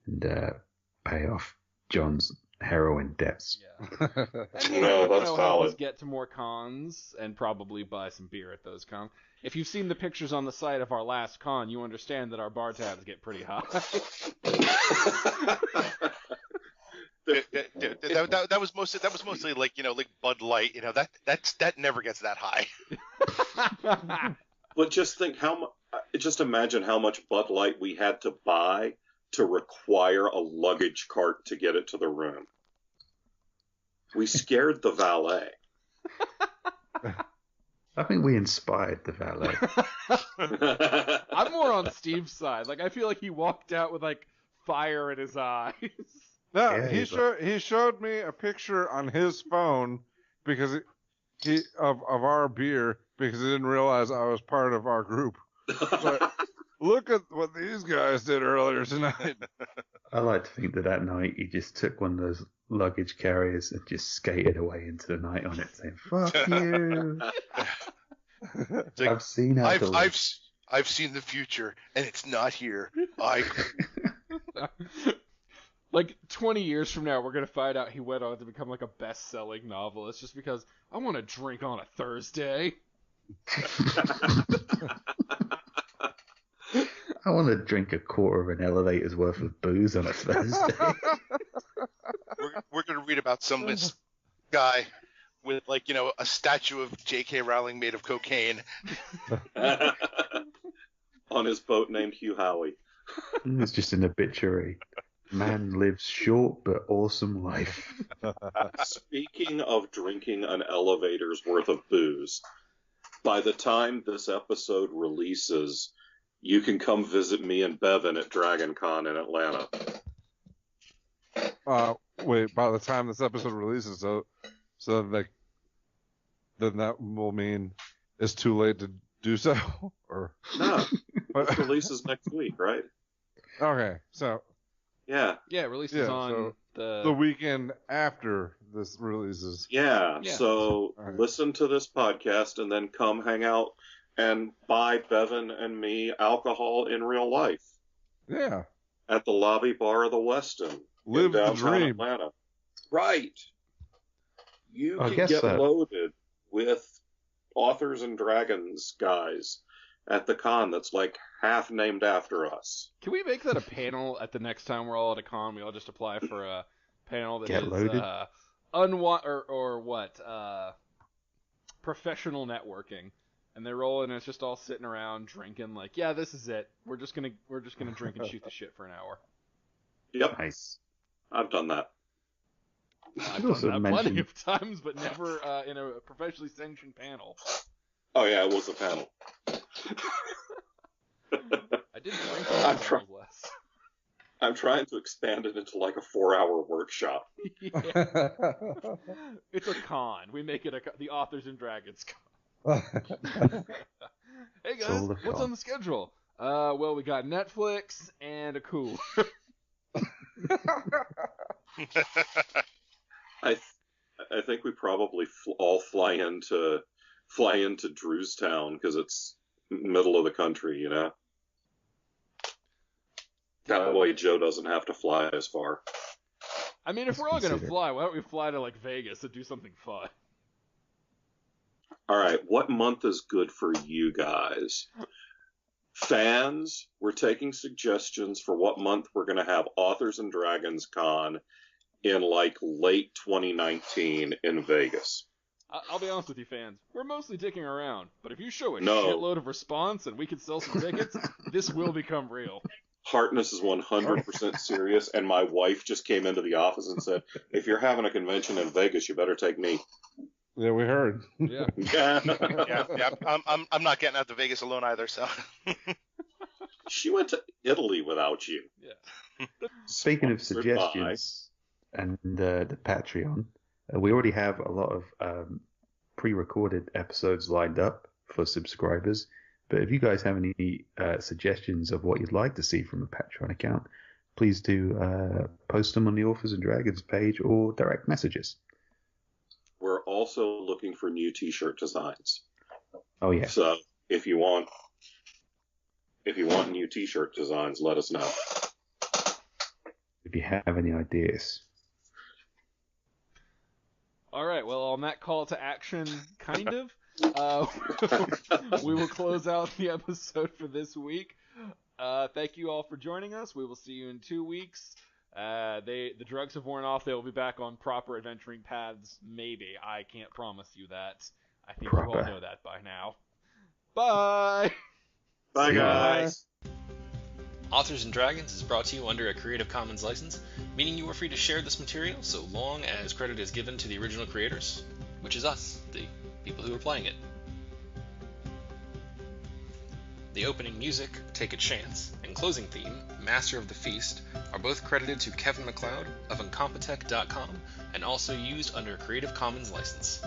and pay off John's heroin debts. Yeah. And, that's help valid. us get to more cons and probably buy some beer at those cons. If you've seen the pictures on the site of our last con, you understand that our bar tabs get pretty high. That was mostly like Bud Light. That never gets that high. But just imagine how much Bud Light we had to buy to require a luggage cart to get it to the room. We scared the valet. I think we inspired the valet. I'm more on Steve's side. Like I feel like he walked out with like fire in his eyes. No, Yeah, he showed me a picture on his phone because of our beer because he didn't realize I was part of our group. Like, look at what these guys did earlier tonight. I like to think that night he just took one of those luggage carriers and just skated away into the night on it, saying "Fuck you." Like, I've seen how to live. I've seen the future, and it's not here. Like 20 years from now, we're gonna find out he went on to become like a best-selling novelist just because I want to drink on a Thursday. I want to drink a quarter of an elevator's worth of booze on a Thursday. We're going to read about some guy with a statue of J.K. Rowling made of cocaine On his boat named Hugh Howey. It's just an obituary. Man lives short but awesome life. Speaking of drinking an elevator's worth of booze, by the time this episode releases, you can come visit me and Bevan at Dragon Con in Atlanta. Wait, by the time this episode releases, so then that will mean it's too late to do so? Or No, it releases next week, right? Okay, so Yeah. Yeah, it releases on the weekend after this releases. Yeah, Yeah. so Alright. listen to this podcast and then come hang out and buy Bevan and me alcohol in real life. Yeah. at the lobby bar of the Westin Live in the downtown dream. Atlanta. Right. You I can guess get so. loaded with Authors and Dragons guys at the con that's like half named after us. Can we make that a panel at the next time we're all at a con? We all just apply for a panel that Get is loaded? professional networking, and they roll in and it's just all sitting around drinking. Like, yeah, this is it. We're just gonna drink and shoot the shit for an hour. Yep, Nice. I've done that. I've should also done that plenty mention- of times, but never in a professionally sanctioned panel. Oh yeah, it was a panel. I did drink I'm on try- panels less. I'm trying to expand it into like a 4-hour workshop. Yeah. It's a con. We make it the Authors and Dragons con. Hey guys, all the what's con. on the schedule? Well, we got Netflix and a cooler. I think we probably all fly into Drewstown because it's middle of the country, you know. That way Joe doesn't have to fly as far. I mean, if Let's we're all gonna consider. fly, why don't we fly to like Vegas and do something fun? All right, what month is good for you guys? Fans, we're taking suggestions for what month we're going to have Authors and Dragons Con in like late 2019 in Vegas. I'll be honest with you, fans. We're mostly dicking around, but if you show a No. shitload of response and we can sell some tickets, this will become real. Hartness is 100% serious, and my wife just came into the office and said, if you're having a convention in Vegas, you better take me. Yeah, we heard. Yeah. Yeah. I'm not getting out to Vegas alone either. So She went to Italy without you. Yeah. Speaking of Sponsored suggestions and the Patreon, we already have a lot of pre-recorded episodes lined up for subscribers. But if you guys have any suggestions of what you'd like to see from a Patreon account, please do post them on the Authors and Dragons page or direct messages. We're also looking for new T-shirt designs. Oh yeah, So if you want new T-shirt designs, let us know. if you have any ideas. All right. Well, on that call to action, kind of, we will close out the episode for this week. Thank you all for joining us. We will see you in 2 weeks. The drugs have worn off. They will be back on proper adventuring paths. Maybe. I can't promise you that. I think you all Proper. know that by now. Bye. Bye, See ya. guys. Authors and Dragons is brought to you under a Creative Commons license, meaning you are free to share this material so long as credit is given to the original creators, which is us, the people who are playing it. The opening music, Take a Chance, and closing theme, Master of the Feast, are both credited to Kevin MacLeod of Incompetech.com and also used under a Creative Commons license.